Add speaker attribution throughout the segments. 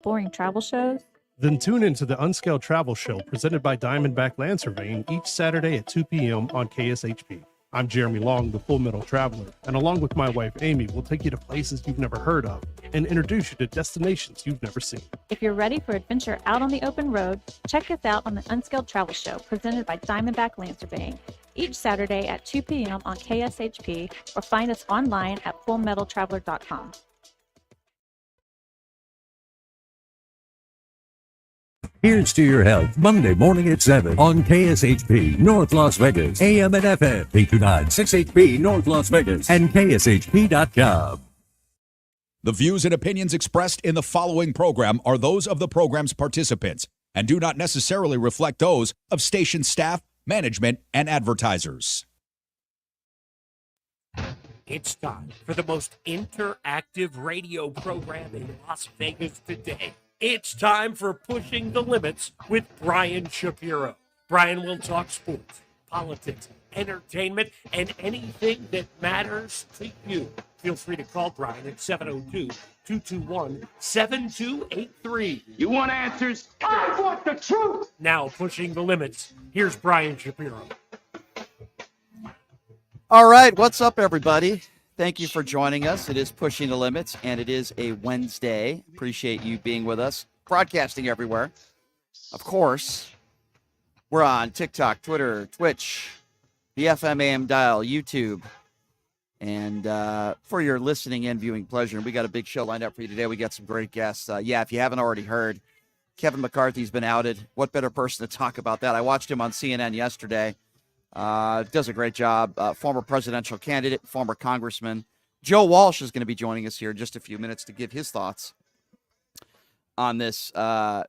Speaker 1: Boring travel shows?
Speaker 2: Then tune into the Unscaled Travel Show presented by Diamondback Land Surveying each Saturday at 2 p.m. on KSHP. I'm Jeremy Long, the Full Metal Traveler, and along with my wife Amy, we'll take you to places you've never heard of and introduce you to destinations you've never seen.
Speaker 1: If you're ready for adventure out on the open road, check us out on the Unscaled Travel Show presented by Diamondback Land Surveying each Saturday at 2 p.m. on KSHP, or find us online at fullmetaltraveler.com.
Speaker 3: Here's to your health, Monday morning at 7 on KSHP, North Las Vegas, AM and FM, 829-6HP, North Las Vegas, and KSHP.com.
Speaker 4: The views and opinions expressed in the following program are those of the program's participants and do not necessarily reflect those of station staff, management, and advertisers.
Speaker 5: It's time for the most interactive radio program in Las Vegas today. It's time for Pushing the Limits with Brian Shapiro. Brian will talk sports, politics, entertainment, and anything that matters to you. Feel free to call Brian at 702-221-7283.
Speaker 6: You want answers? I want the truth!
Speaker 5: Now, Pushing the Limits, here's Brian Shapiro.
Speaker 7: All right, what's up, everybody? Thank you for joining us. It is Pushing the Limits, and it is a Wednesday. Appreciate you being with us. Broadcasting everywhere. Of course, we're on TikTok, Twitter, Twitch, the FM AM dial, YouTube. And for your listening and viewing pleasure, we got a big show lined up for you today. We got some great guests. If you haven't already heard, Kevin McCarthy's been outed. What better person to talk about that? I watched him on CNN yesterday. Does a great job. Former presidential candidate, former congressman. Joe Walsh is going to be joining us here in just a few minutes to give his thoughts on this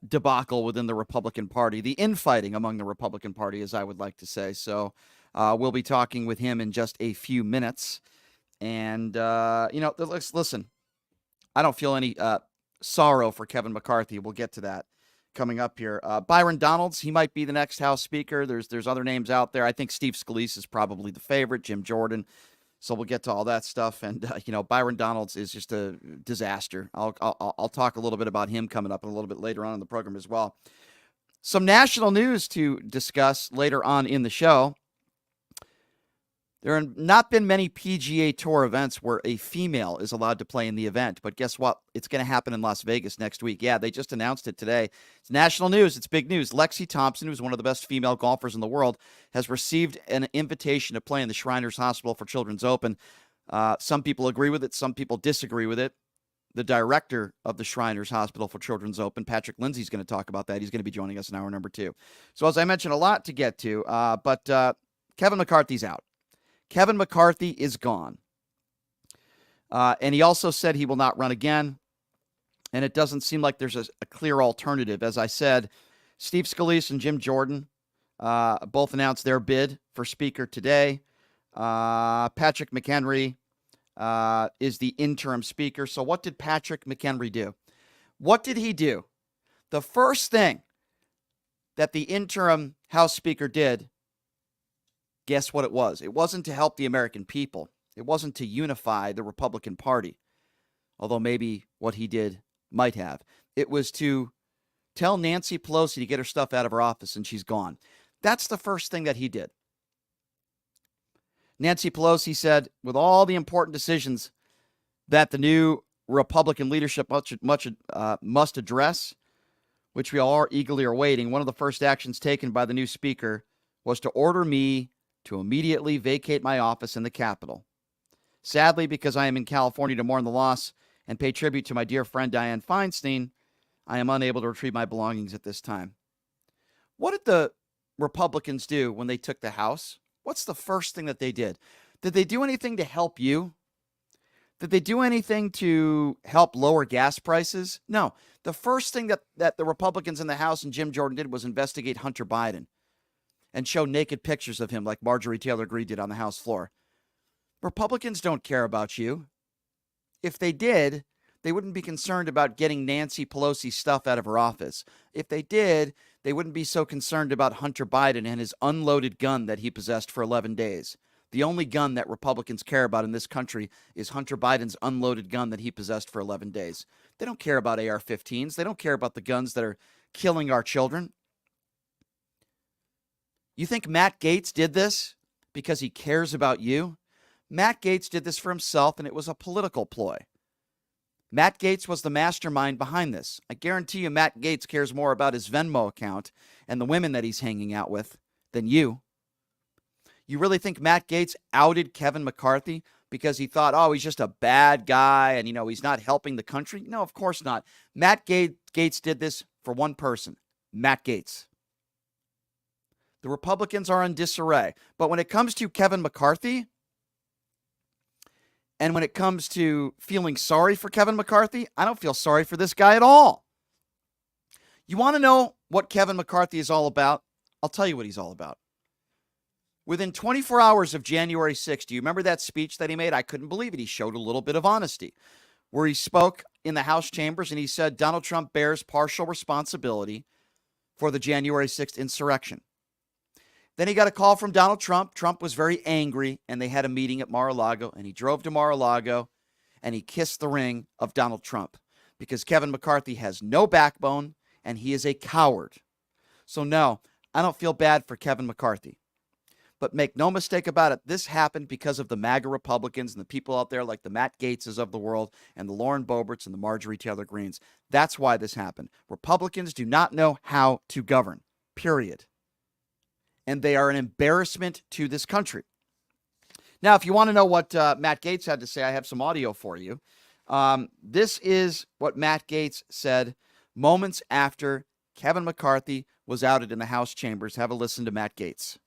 Speaker 7: debacle within the Republican Party, the infighting among the Republican Party, as I would like to say. So we'll be talking with him in just a few minutes. And, listen, I don't feel any sorrow for Kevin McCarthy. We'll get to that coming up here. Byron Donalds, he might be the next House Speaker. There's other names out there. I think Steve Scalise is probably the favorite, Jim Jordan. So we'll get to all that stuff. And, Byron Donalds is just a disaster. I'll talk a little bit about him coming up a little bit later on in the program as well. Some national news to discuss later on in the show. There have not been many PGA Tour events where a female is allowed to play in the event. But guess what? It's going to happen in Las Vegas next week. Yeah, they just announced it today. It's national news. It's big news. Lexi Thompson, who's one of the best female golfers in the world, has received an invitation to play in the Shriners Hospital for Children's Open. Some people agree with it. Some people disagree with it. The director of the Shriners Hospital for Children's Open, Patrick Lyndsey, is going to talk about that. He's going to be joining us in hour number 2. So as I mentioned, a lot to get to. But Kevin McCarthy's out. Kevin McCarthy is gone. And he also said he will not run again. And it doesn't seem like there's a clear alternative. As I said, Steve Scalise and Jim Jordan both announced their bid for Speaker today. Patrick McHenry is the interim Speaker. So what did Patrick McHenry do? What did he do? The first thing that the interim House Speaker did, guess what it was? It wasn't to help the American people. It wasn't to unify the Republican Party, although maybe what he did might have. It was to tell Nancy Pelosi to get her stuff out of her office, and she's gone. That's the first thing that he did. Nancy Pelosi said, with all the important decisions that the new Republican leadership must address, which we all are eagerly awaiting, one of the first actions taken by the new Speaker was to order me to immediately vacate my office in the Capitol. Sadly, because I am in California to mourn the loss and pay tribute to my dear friend Dianne Feinstein, I am unable to retrieve my belongings at this time. What did the Republicans do when they took the House? What's the first thing that they did? Did they do anything to help you? Did they do anything to help lower gas prices? No. The first thing that the Republicans in the House and Jim Jordan did was investigate Hunter Biden and show naked pictures of him like Marjorie Taylor Greene did on the House floor. Republicans don't care about you. If they did, they wouldn't be concerned about getting Nancy Pelosi's stuff out of her office. If they did, they wouldn't be so concerned about Hunter Biden and his unloaded gun that he possessed for 11 days. The only gun that Republicans care about in this country is Hunter Biden's unloaded gun that he possessed for 11 days. They don't care about AR-15s. They don't care about the guns that are killing our children. You think Matt Gaetz did this because he cares about you? Matt Gaetz did this for himself, and it was a political ploy. Matt Gaetz was the mastermind behind this. I guarantee you Matt Gaetz cares more about his Venmo account and the women that he's hanging out with than you. You really think Matt Gaetz outed Kevin McCarthy because he thought, oh, he's just a bad guy and, he's not helping the country? No, of course not. Matt Gaetz did this for one person, Matt Gaetz. The Republicans are in disarray. But when it comes to Kevin McCarthy, and when it comes to feeling sorry for Kevin McCarthy, I don't feel sorry for this guy at all. You want to know what Kevin McCarthy is all about? I'll tell you what he's all about. Within 24 hours of January 6th, do you remember that speech that he made? I couldn't believe it. He showed a little bit of honesty, where he spoke in the House chambers and he said Donald Trump bears partial responsibility for the January 6th insurrection. Then he got a call from Donald Trump. Trump was very angry, and they had a meeting at Mar-a-Lago, and he drove to Mar-a-Lago, and he kissed the ring of Donald Trump because Kevin McCarthy has no backbone, and he is a coward. So no, I don't feel bad for Kevin McCarthy. But make no mistake about it, this happened because of the MAGA Republicans and the people out there like the Matt Gaetzes of the world and the Lauren Boeberts and the Marjorie Taylor Greens. That's why this happened. Republicans do not know how to govern, period. And they are an embarrassment to this country. Now, if you want to know what Matt Gaetz had to say, I have some audio for you. This is what Matt Gaetz said moments after Kevin McCarthy was outed in the House chambers. Have a listen to Matt Gaetz.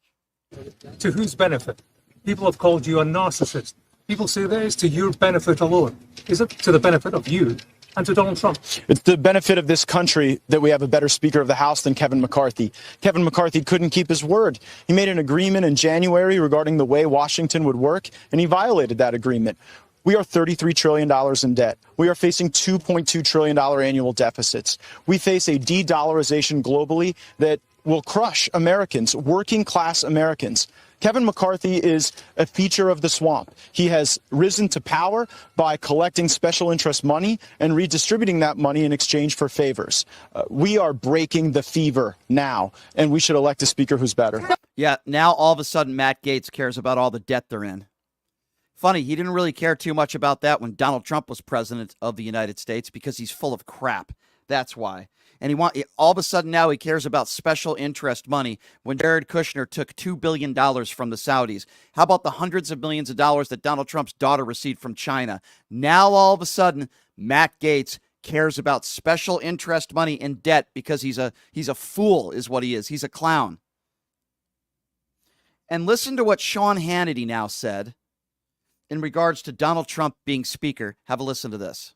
Speaker 8: To whose benefit? People have called you a narcissist. People say that is to your benefit alone. Is it to the benefit of you and to Donald Trump?
Speaker 9: It's the benefit of this country that we have a better Speaker of the House than Kevin McCarthy. Kevin McCarthy couldn't keep his word. He made an agreement in January regarding the way Washington would work, and he violated that agreement. We are $33 trillion in debt. We are facing $2.2 trillion annual deficits. We face a de-dollarization globally that will crush Americans, working class Americans. Kevin McCarthy is a feature of the swamp. He has risen to power by collecting special interest money and redistributing that money in exchange for favors. We are breaking the fever now, and we should elect a speaker who's better.
Speaker 7: Yeah, now all of a sudden Matt Gaetz cares about all the debt they're in. Funny, he didn't really care too much about that when Donald Trump was president of the United States because he's full of crap. That's why. And all of a sudden now he cares about special interest money when Jared Kushner took $2 billion from the Saudis. How about the hundreds of millions of dollars that Donald Trump's daughter received from China? Now all of a sudden Matt Gaetz cares about special interest money and debt because he's a fool is what he is. He's a clown. And listen to what Sean Hannity now said in regards to Donald Trump being speaker. Have a listen to this.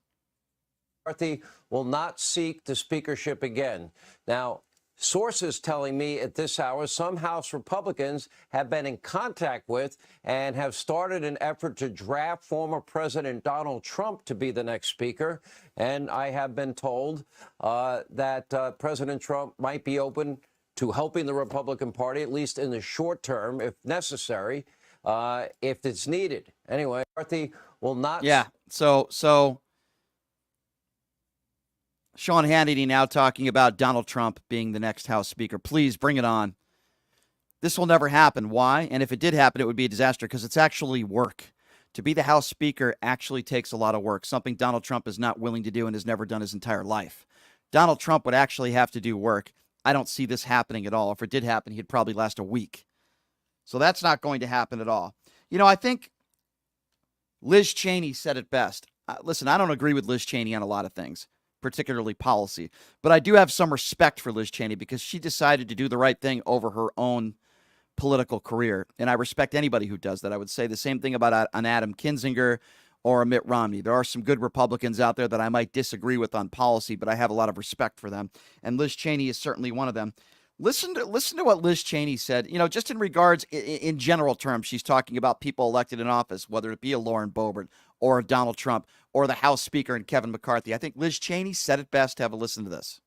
Speaker 10: McCarthy will not seek the speakership again. Now, sources telling me at this hour some House Republicans have been in contact with and have started an effort to draft former President Donald Trump to be the next speaker. And I have been told that President Trump might be open to helping the Republican Party, at least in the short term, if necessary, if it's needed. Anyway, McCarthy will not.
Speaker 7: Yeah, so Sean Hannity now talking about Donald Trump being the next House Speaker. Please bring it on. This will never happen. Why? And if it did happen, it would be a disaster because it's actually work. To be the House Speaker actually takes a lot of work, something Donald Trump is not willing to do and has never done his entire life. Donald Trump would actually have to do work. I don't see this happening at all. If it did happen, he'd probably last a week. So that's not going to happen at all. I think Liz Cheney said it best. Listen, I don't agree with Liz Cheney on a lot of things, particularly policy. But I do have some respect for Liz Cheney because she decided to do the right thing over her own political career. And I respect anybody who does that. I would say the same thing about an Adam Kinzinger or a Mitt Romney. There are some good Republicans out there that I might disagree with on policy, but I have a lot of respect for them. And Liz Cheney is certainly one of them. Listen to what Liz Cheney said, just in regards, in general terms, she's talking about people elected in office, whether it be a Lauren Boebert or a Donald Trump or the House Speaker and Kevin McCarthy. I think Liz Cheney said it best. Have a listen to this.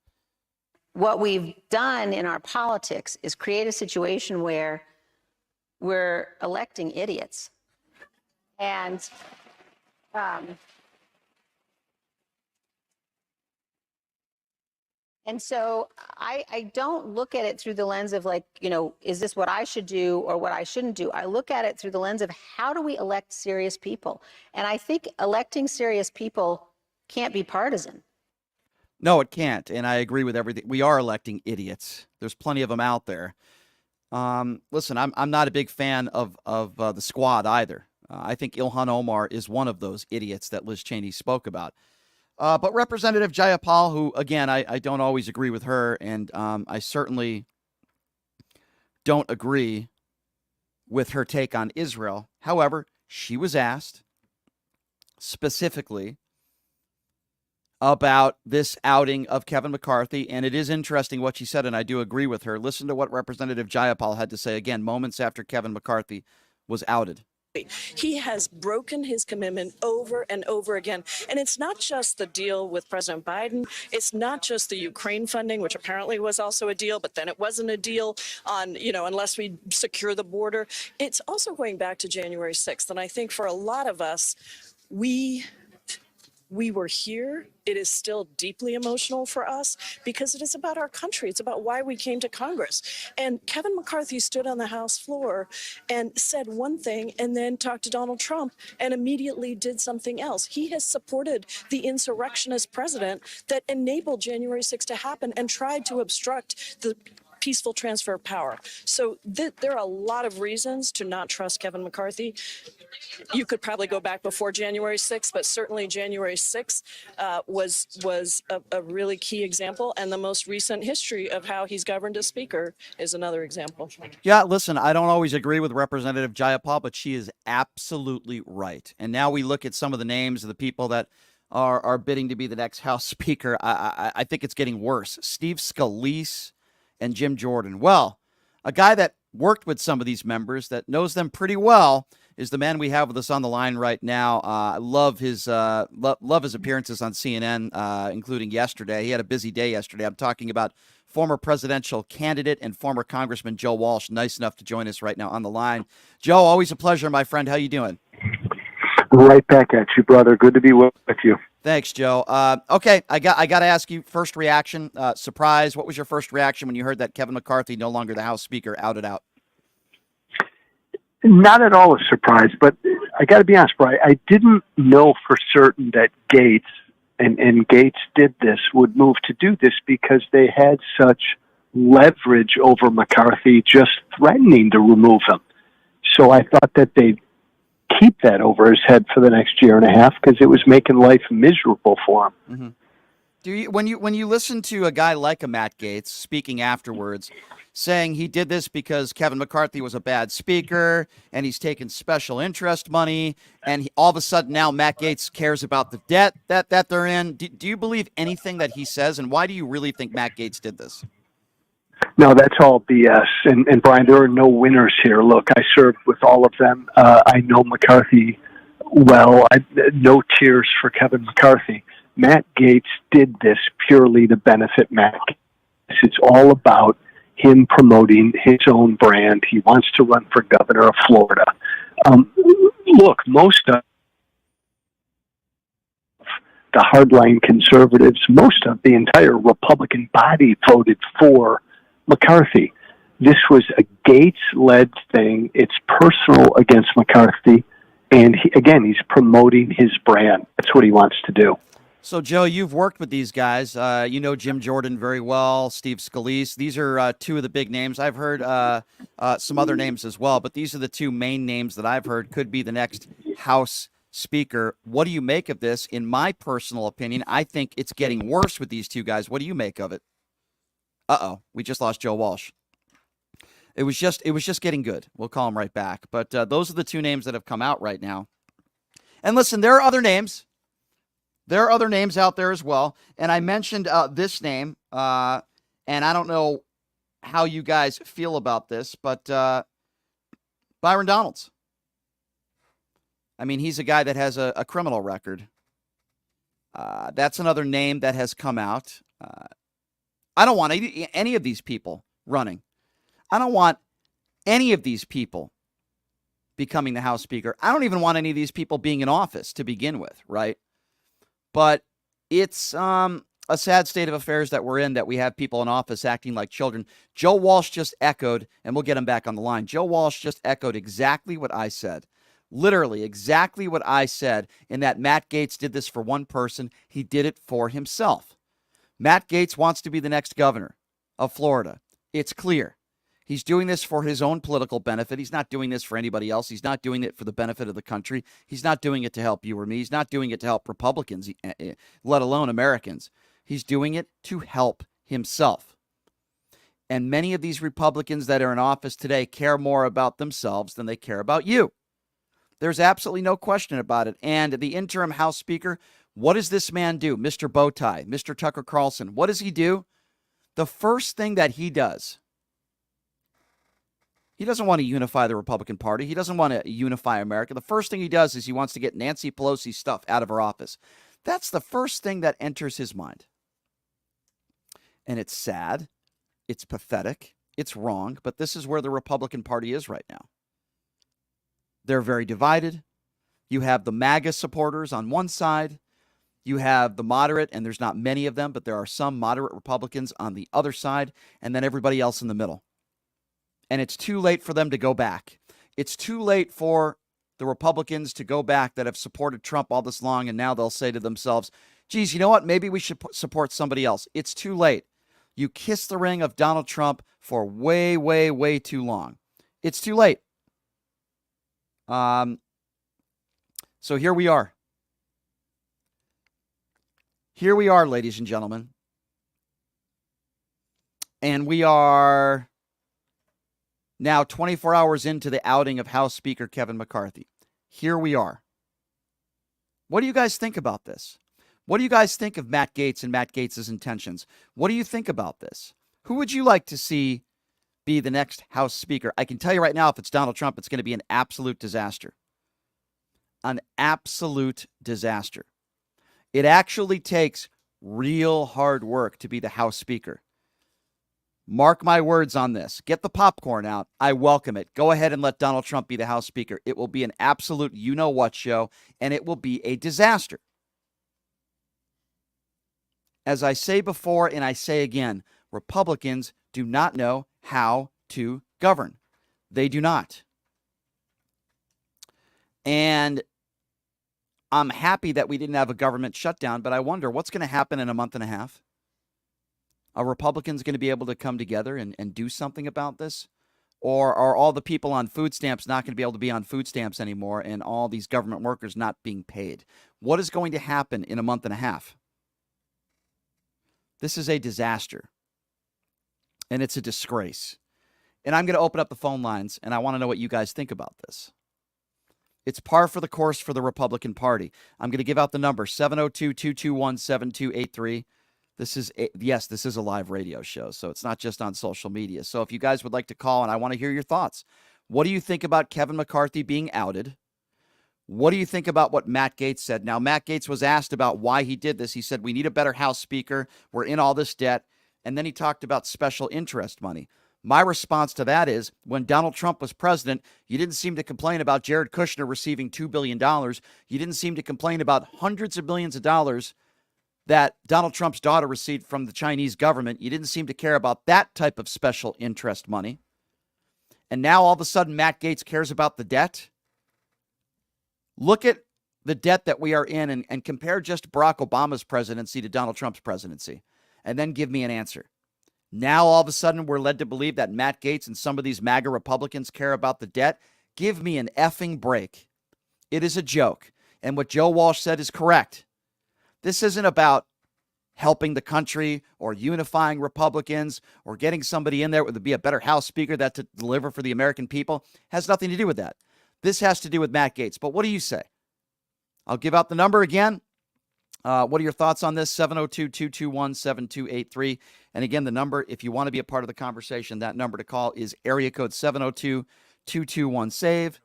Speaker 11: What we've done in our politics is create a situation where we're electing idiots. And so I don't look at it through the lens of like, is this what I should do or what I shouldn't do? I look at it through the lens of how do we elect serious people? And I think electing serious people can't be partisan.
Speaker 7: No, it can't. And I agree with everything. We are electing idiots. There's plenty of them out there. Listen, I'm not a big fan of the squad either. I think Ilhan Omar is one of those idiots that Liz Cheney spoke about. But Representative Jayapal, who, again, I don't always agree with her, and I certainly don't agree with her take on Israel. However, she was asked specifically about this outing of Kevin McCarthy, and it is interesting what she said, and I do agree with her. Listen to what Representative Jayapal had to say, again, moments after Kevin McCarthy was outed.
Speaker 12: He has broken his commitment over and over again. And it's not just the deal with President Biden. It's not just the Ukraine funding, which apparently was also a deal, but then it wasn't a deal on, unless we secure the border. It's also going back to January 6th. And I think for a lot of us, we were here. It is still deeply emotional for us because it is about our country. It's about why we came to Congress. And Kevin McCarthy stood on the House floor and said one thing and then talked to Donald Trump and immediately did something else. He has supported the insurrectionist president that enabled January 6th to happen and tried to obstruct the peaceful transfer of power. So there are a lot of reasons to not trust Kevin McCarthy. You could probably go back before January 6th, but certainly January 6th was a really key example. And the most recent history of how he's governed as Speaker is another example.
Speaker 7: Yeah, listen, I don't always agree with Representative Jayapal, but she is absolutely right. And now we look at some of the names of the people that are bidding to be the next House Speaker. I think it's getting worse. Steve Scalise and Jim Jordan. Well, a guy that worked with some of these members, that knows them pretty well, is the man we have with us on the line right now. I love his appearances on CNN, including yesterday. He had a busy day yesterday. I'm talking about former presidential candidate and former Congressman Joe Walsh, nice enough to join us right now on the line. Joe, always a pleasure, my friend. How you doing?
Speaker 13: Right back at you, brother. Good to be with you.
Speaker 7: Thanks, Joe. Okay, I got to ask you, first reaction, surprise. What was your first reaction when you heard that Kevin McCarthy, no longer the House Speaker, outed out?
Speaker 13: Not at all a surprise, but I got to be honest, Brian, I didn't know for certain that Gates, and Gates did this, would move to do this because they had such leverage over McCarthy just threatening to remove him. So I thought that they'd keep that over his head for the next year and a half because it was making life miserable for him.
Speaker 7: Mm-hmm. Do you, when you listen to a guy like a Matt Gaetz speaking afterwards, saying he did this because Kevin McCarthy was a bad speaker and he's taken special interest money, and all of a sudden now Matt Gaetz cares about the debt that they're in. Do you believe anything that he says, and why do you really think Matt Gaetz did this?
Speaker 13: No, that's all BS. And Brian, there are no winners here. Look, I served with all of them. I know McCarthy well. No tears for Kevin McCarthy. Matt Gaetz did this purely to benefit Matt Gaetz. It's all about him promoting his own brand. He wants to run for governor of Florida. Look, most of the hardline conservatives, most of the entire Republican body voted for McCarthy. This was a Gates-led thing. It's personal against McCarthy. And he's promoting his brand. That's what he wants to do.
Speaker 7: So, Joe, you've worked with these guys. You know Jim Jordan very well, Steve Scalise. These are two of the big names. I've heard some other names as well, but these are the two main names that I've heard could be the next House Speaker. What do you make of this? In my personal opinion, I think it's getting worse with these two guys. What do you make of it? Uh-oh, we just lost Joe Walsh. It was just getting good. We'll call him right back. But those are the two names that have come out right now. And listen, there are other names. There are other names out there as well. And I mentioned this name, and I don't know how you guys feel about this, but Byron Donalds. I mean, he's a guy that has a criminal record. That's another name that has come out. I don't want any of these people running. I don't want any of these people becoming the House Speaker. I don't even want any of these people being in office to begin with, right? But it's a sad state of affairs that we're in, that we have people in office acting like children. Joe Walsh just echoed, and we'll get him back on the line. Joe Walsh just echoed exactly what I said. Literally exactly what I said, in that Matt Gaetz did this for one person. He did it for himself. Matt Gaetz wants to be the next governor of Florida. It's clear. He's doing this for his own political benefit. He's not doing this for anybody else. He's not doing it for the benefit of the country. He's not doing it to help you or me. He's not doing it to help Republicans, let alone Americans. He's doing it to help himself. And many of these Republicans that are in office today care more about themselves than they care about you. There's absolutely no question about it. And the interim House Speaker, what does this man do? Mr. Bowtie, Mr. Tucker Carlson, what does he do? The first thing that he does, he doesn't want to unify the Republican Party. He doesn't want to unify America. The first thing he does is he wants to get Nancy Pelosi's stuff out of her office. That's the first thing that enters his mind. And it's sad. It's pathetic. It's wrong. But this is where the Republican Party is right now. They're very divided. You have the MAGA supporters on one side. You have the moderate, and there's not many of them, but there are some moderate Republicans on the other side, and then everybody else in the middle. And it's too late for them to go back. It's too late for the Republicans to go back that have supported Trump all this long, and now they'll say to themselves, geez, you know what? Maybe we should support somebody else. It's too late. You kissed the ring of Donald Trump for way, way, way too long. It's too late. So here we are. Here we are, ladies and gentlemen. And we are now 24 hours into the outing of House Speaker Kevin McCarthy. Here we are. What do you guys think about this? What do you guys think of Matt Gaetz and Matt Gaetz's intentions? What do you think about this? Who would you like to see be the next House Speaker? I can tell you right now, if it's Donald Trump, it's going to be an absolute disaster. An absolute disaster. It actually takes real hard work to be the House Speaker. Mark my words on this. Get the popcorn out. I welcome it. Go ahead and let Donald Trump be the House Speaker. It will be an absolute you-know-what show, and it will be a disaster. As I say before and I say again, Republicans do not know how to govern. They do not. And I'm happy that we didn't have a government shutdown, but I wonder what's going to happen in a month and a half. Are Republicans going to be able to come together and do something about this? Or are all the people on food stamps not going to be able to be on food stamps anymore, and all these government workers not being paid? What is going to happen in a month and a half? This is a disaster. And it's a disgrace. And I'm going to open up the phone lines, and I want to know what you guys think about this. It's par for the course for the Republican Party. I'm going to give out the number, 702-221-7283. This is a live radio show, so it's not just on social media. So if you guys would like to call, and I want to hear your thoughts. What do you think about Kevin McCarthy being outed? What do you think about what Matt Gaetz said? Now, Matt Gaetz was asked about why he did this. He said, we need a better House Speaker. We're in all this debt. And then he talked about special interest money. My response to that is, when Donald Trump was president, you didn't seem to complain about Jared Kushner receiving $2 billion. You didn't seem to complain about hundreds of millions of dollars that Donald Trump's daughter received from the Chinese government. You didn't seem to care about that type of special interest money. And now all of a sudden Matt Gaetz cares about the debt. Look at the debt that we are in and compare just Barack Obama's presidency to Donald Trump's presidency, and then give me an answer. Now all of a sudden we're led to believe that Matt Gaetz and some of these MAGA Republicans care about the debt. Give me an effing break. It is a joke. And what Joe Walsh said is correct. This isn't about helping the country or unifying Republicans or getting somebody in there that would be a better House Speaker that to deliver for the American people. It has nothing to do with that. This has to do with Matt Gaetz. But what do you say? I'll give out the number again. What are your thoughts on this? 702-221-7283. And again, the number, if you want to be a part of the conversation, that number to call is area code 702-221-SAVE,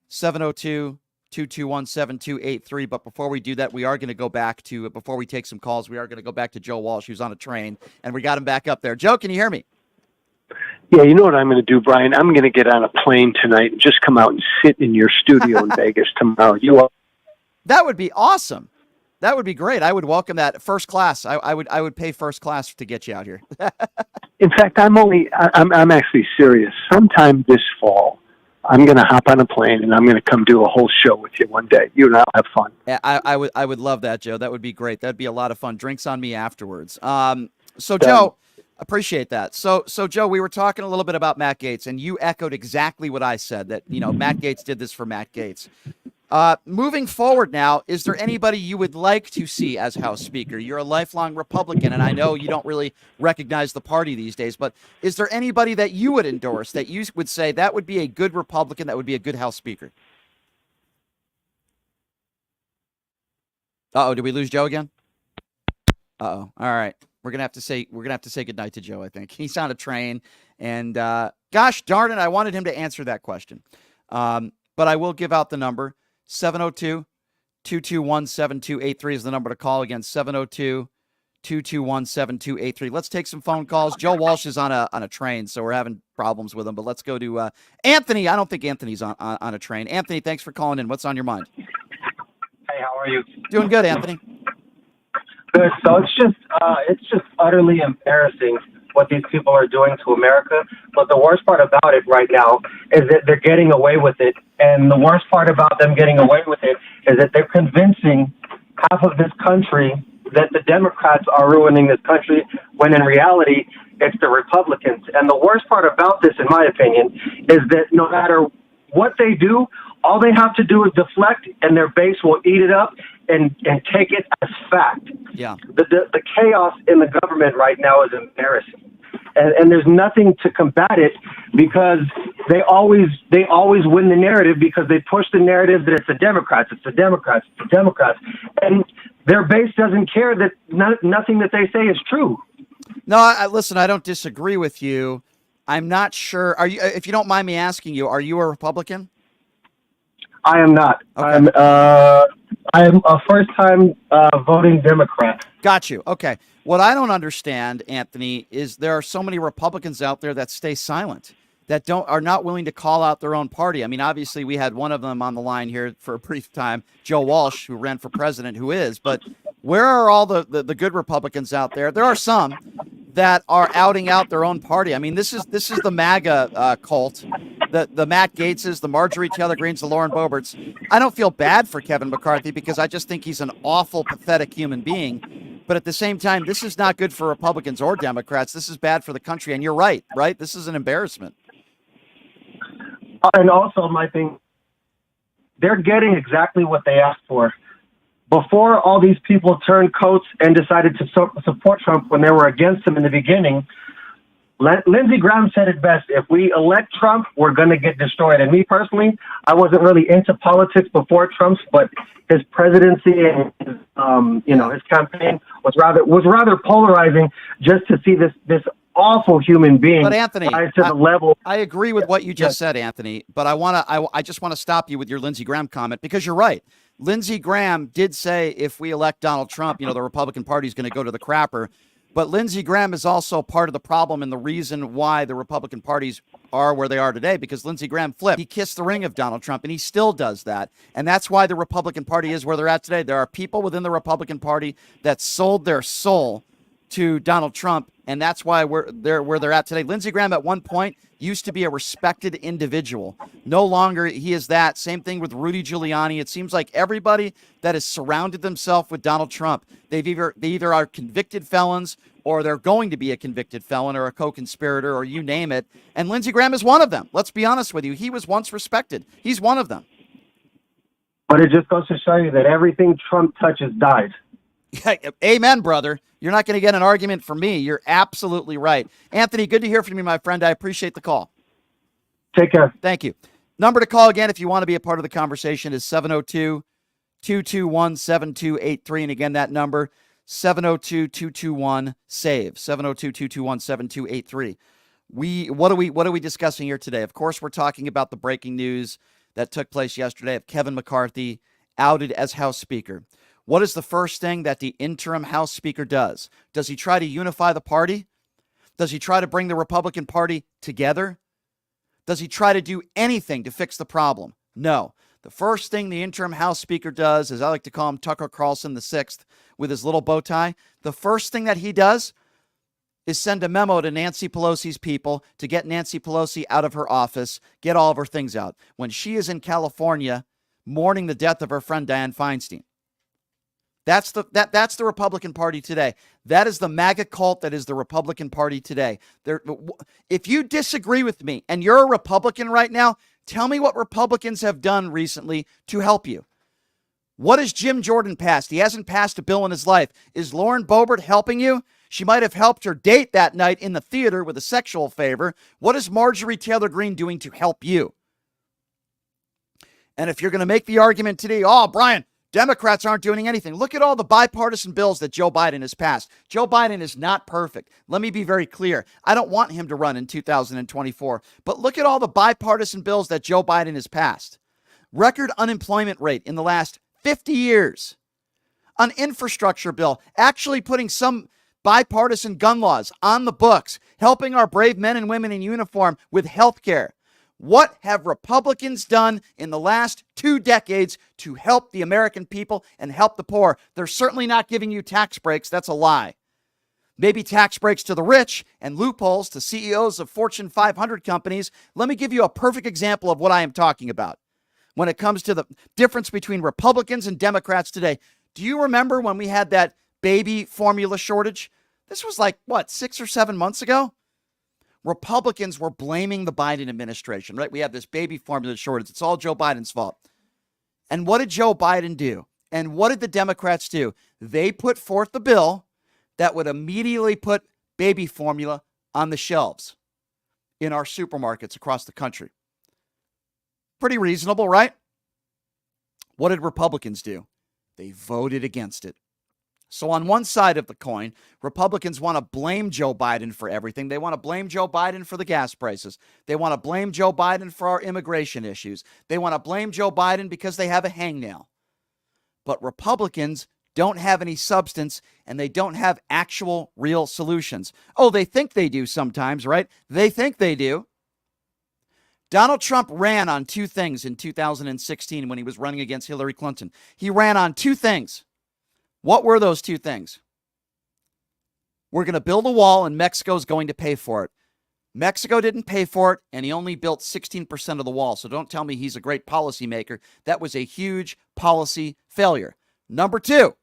Speaker 7: 702-221-7283. But before we do that, we are going to go back to, before we take some calls, we are going to go back to Joe Walsh, who's on a train, and we got him back up there. Joe, can you hear me?
Speaker 13: Yeah, you know what I'm going to do, Brian? I'm going to get on a plane tonight and just come out and sit in your studio in Vegas tomorrow.
Speaker 7: That would be awesome. That would be great. I would welcome that. First class. I would pay first class to get you out here.
Speaker 13: In fact, I'm actually serious. Sometime this fall, I'm going to hop on a plane and I'm going to come do a whole show with you one day. You and I'll have fun.
Speaker 7: Yeah, I would love that, Joe. That would be great. That'd be a lot of fun. Drinks on me afterwards. So Joe, appreciate that. So Joe, we were talking a little bit about Matt Gaetz, and you echoed exactly what I said, that, Matt Gaetz did this for Matt Gaetz. Moving forward now, is there anybody you would like to see as House Speaker? You're a lifelong Republican, and I know you don't really recognize the party these days, but is there anybody that you would endorse, that you would say that would be a good Republican, that would be a good House Speaker? Uh-oh, did we lose Joe again? Uh-oh. All right. We're gonna have to say goodnight to Joe, I think. He's on a train, and gosh darn it, I wanted him to answer that question. But I will give out the number. 702-221-7283 is the number to call. Again, 702-221-7283. Let's take some phone calls. Joe Walsh is on a train, so we're having problems with him. But let's go to Anthony. I don't think Anthony's on a train. Anthony, thanks for calling in. What's on your mind?
Speaker 14: Hey, how are you?
Speaker 7: Doing good, Anthony.
Speaker 14: Good. So it's just utterly embarrassing what these people are doing to America. But the worst part about it right now is that they're getting away with it. And the worst part about them getting away with it is that they're convincing half of this country that the Democrats are ruining this country, when in reality, it's the Republicans. And the worst part about this, in my opinion, is that no matter what they do, all they have to do is deflect, and their base will eat it up and take it as fact.
Speaker 7: Yeah.
Speaker 14: The chaos in the government right now is embarrassing. And there's nothing to combat it, because they always win the narrative, because they push the narrative that it's the Democrats, it's the Democrats, it's the Democrats. And their base doesn't care that nothing that they say is true.
Speaker 7: No, listen, I don't disagree with you. I'm not sure. Are you, if you don't mind me asking you, are you a Republican?
Speaker 14: I am not.
Speaker 7: Okay.
Speaker 14: I'm a first-time voting Democrat.
Speaker 7: Got you. Okay. What I don't understand, Anthony, is there are so many Republicans out there that stay silent, that are not willing to call out their own party. I mean, obviously, we had one of them on the line here for a brief time, Joe Walsh, who ran for president, who is. But where are all the good Republicans out there? There are some that are outing out their own party. I mean, this is the MAGA cult, the Matt Gaetzes, the Marjorie Taylor Greenes, the Lauren Boeberts. I don't feel bad for Kevin McCarthy, because I just think he's an awful, pathetic human being. But at the same time, this is not good for Republicans or Democrats. This is bad for the country. And you're right? This is an embarrassment.
Speaker 14: And also, my thing, they're getting exactly what they asked for. Before all these people turned coats and decided to support Trump when they were against him in the beginning, Lindsey Graham said it best: if we elect Trump, we're going to get destroyed. And me personally, I wasn't really into politics before Trump's, but his presidency and his, his campaign was rather polarizing, just to see this awful human being.
Speaker 7: But Anthony,
Speaker 14: to the level.
Speaker 7: I agree with what you just said, Anthony. But I just want to stop you with your Lindsey Graham comment, because you're right. Lindsey Graham did say if we elect Donald Trump, the Republican Party is going to go to the crapper. But Lindsey Graham is also part of the problem and the reason why the Republican parties are where they are today, because Lindsey Graham flipped. He kissed the ring of Donald Trump, and he still does that. And that's why the Republican Party is where they're at today. There are people within the Republican Party that sold their soul to Donald Trump, and that's why they're where they're at today. Lindsey Graham at one point used to be a respected individual. No longer he is that. Same thing with Rudy Giuliani. It seems like everybody that has surrounded themselves with Donald Trump, they either are convicted felons, or they're going to be a convicted felon or a co-conspirator, or you name it. And Lindsey Graham is one of them. Let's be honest with you. He was once respected. He's one of them.
Speaker 14: But it just goes to show you that everything Trump touches dies.
Speaker 7: Amen, brother. You're not going to get an argument from me. You're absolutely right. Anthony, good to hear from you, my friend. I appreciate the call.
Speaker 14: Take care.
Speaker 7: Thank you. Number to call again if you want to be a part of the conversation is 702-221-7283. And again, that number, 702-221-SAVE, 702-221-7283. What are we discussing here today? Of course, we're talking about the breaking news that took place yesterday of Kevin McCarthy outed as House Speaker. What is the first thing that the interim House Speaker does? Does he try to unify the party? Does he try to bring the Republican Party together? Does he try to do anything to fix the problem? No. The first thing the interim House Speaker does, as I like to call him Tucker Carlson the Sixth, with his little bow tie, the first thing that he does is send a memo to Nancy Pelosi's people to get Nancy Pelosi out of her office, get all of her things out, when she is in California mourning the death of her friend Dianne Feinstein. That's the Republican Party today. That is the MAGA cult that is the Republican Party today. If you disagree with me and you're a Republican right now, tell me what Republicans have done recently to help you. What has Jim Jordan passed? He hasn't passed a bill in his life. Is Lauren Boebert helping you? She might have helped her date that night in the theater with a sexual favor. What is Marjorie Taylor Greene doing to help you? And if you're going to make the argument today, oh, Brian, Democrats aren't doing anything. Look at all the bipartisan bills that Joe Biden has passed. Joe Biden is not perfect. Let me be very clear. I don't want him to run in 2024. But look at all the bipartisan bills that Joe Biden has passed. Record unemployment rate in the last 50 years. An infrastructure bill, actually putting some bipartisan gun laws on the books, helping our brave men and women in uniform with health care. What have Republicans done in the last 2 decades to help the American people and help the poor? They're certainly not giving you tax breaks. That's a lie. Maybe tax breaks to the rich and loopholes to CEOs of Fortune 500 companies. Let me give you a perfect example of what I am talking about when it comes to the difference between Republicans and Democrats today. Do you remember when we had that baby formula shortage? This was like, 6 or 7 months ago? Republicans were blaming the Biden administration, right? We have this baby formula shortage. It's all Joe Biden's fault. And what did Joe Biden do? And what did the Democrats do? They put forth the bill that would immediately put baby formula on the shelves in our supermarkets across the country. Pretty reasonable, right? What did Republicans do? They voted against it. So on one side of the coin, Republicans want to blame Joe Biden for everything. They want to blame Joe Biden for the gas prices. They want to blame Joe Biden for our immigration issues. They want to blame Joe Biden because they have a hangnail. But Republicans don't have any substance and they don't have actual real solutions. Oh, they think they do sometimes, right? They think they do. Donald Trump ran on 2 things in 2016 when he was running against Hillary Clinton. He ran on 2 things. What were those 2 things? We're going to build a wall and Mexico's going to pay for it. Mexico didn't pay for it, and he only built 16% of the wall. So don't tell me he's a great policymaker. That was a huge policy failure. Number 2,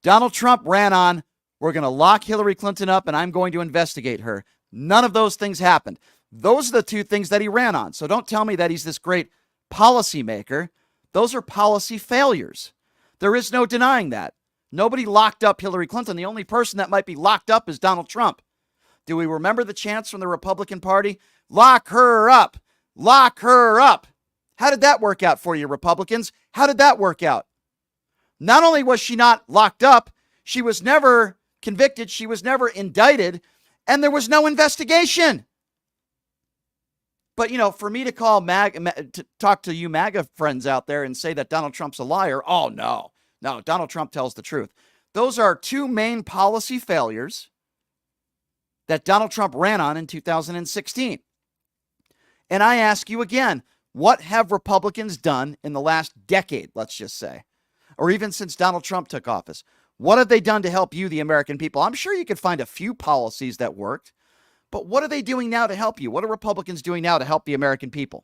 Speaker 7: Donald Trump ran on, we're going to lock Hillary Clinton up and I'm going to investigate her. None of those things happened. Those are the 2 things that he ran on. So don't tell me that he's this great policymaker. Those are policy failures. There is no denying that. Nobody locked up Hillary Clinton. The only person that might be locked up is Donald Trump. Do we remember the chants from the Republican Party? Lock her up. Lock her up. How did that work out for you, Republicans? How did that work out? Not only was she not locked up, she was never convicted, she was never indicted, and there was no investigation. But, for me to call to talk to you MAGA friends out there and say that Donald Trump's a liar, oh, no, Donald Trump tells the truth. Those are 2 main policy failures that Donald Trump ran on in 2016. And I ask you again, what have Republicans done in the last decade, let's just say, or even since Donald Trump took office? What have they done to help you, the American people? I'm sure you could find a few policies that worked. But what are they doing now to help you? What are Republicans doing now to help the American people?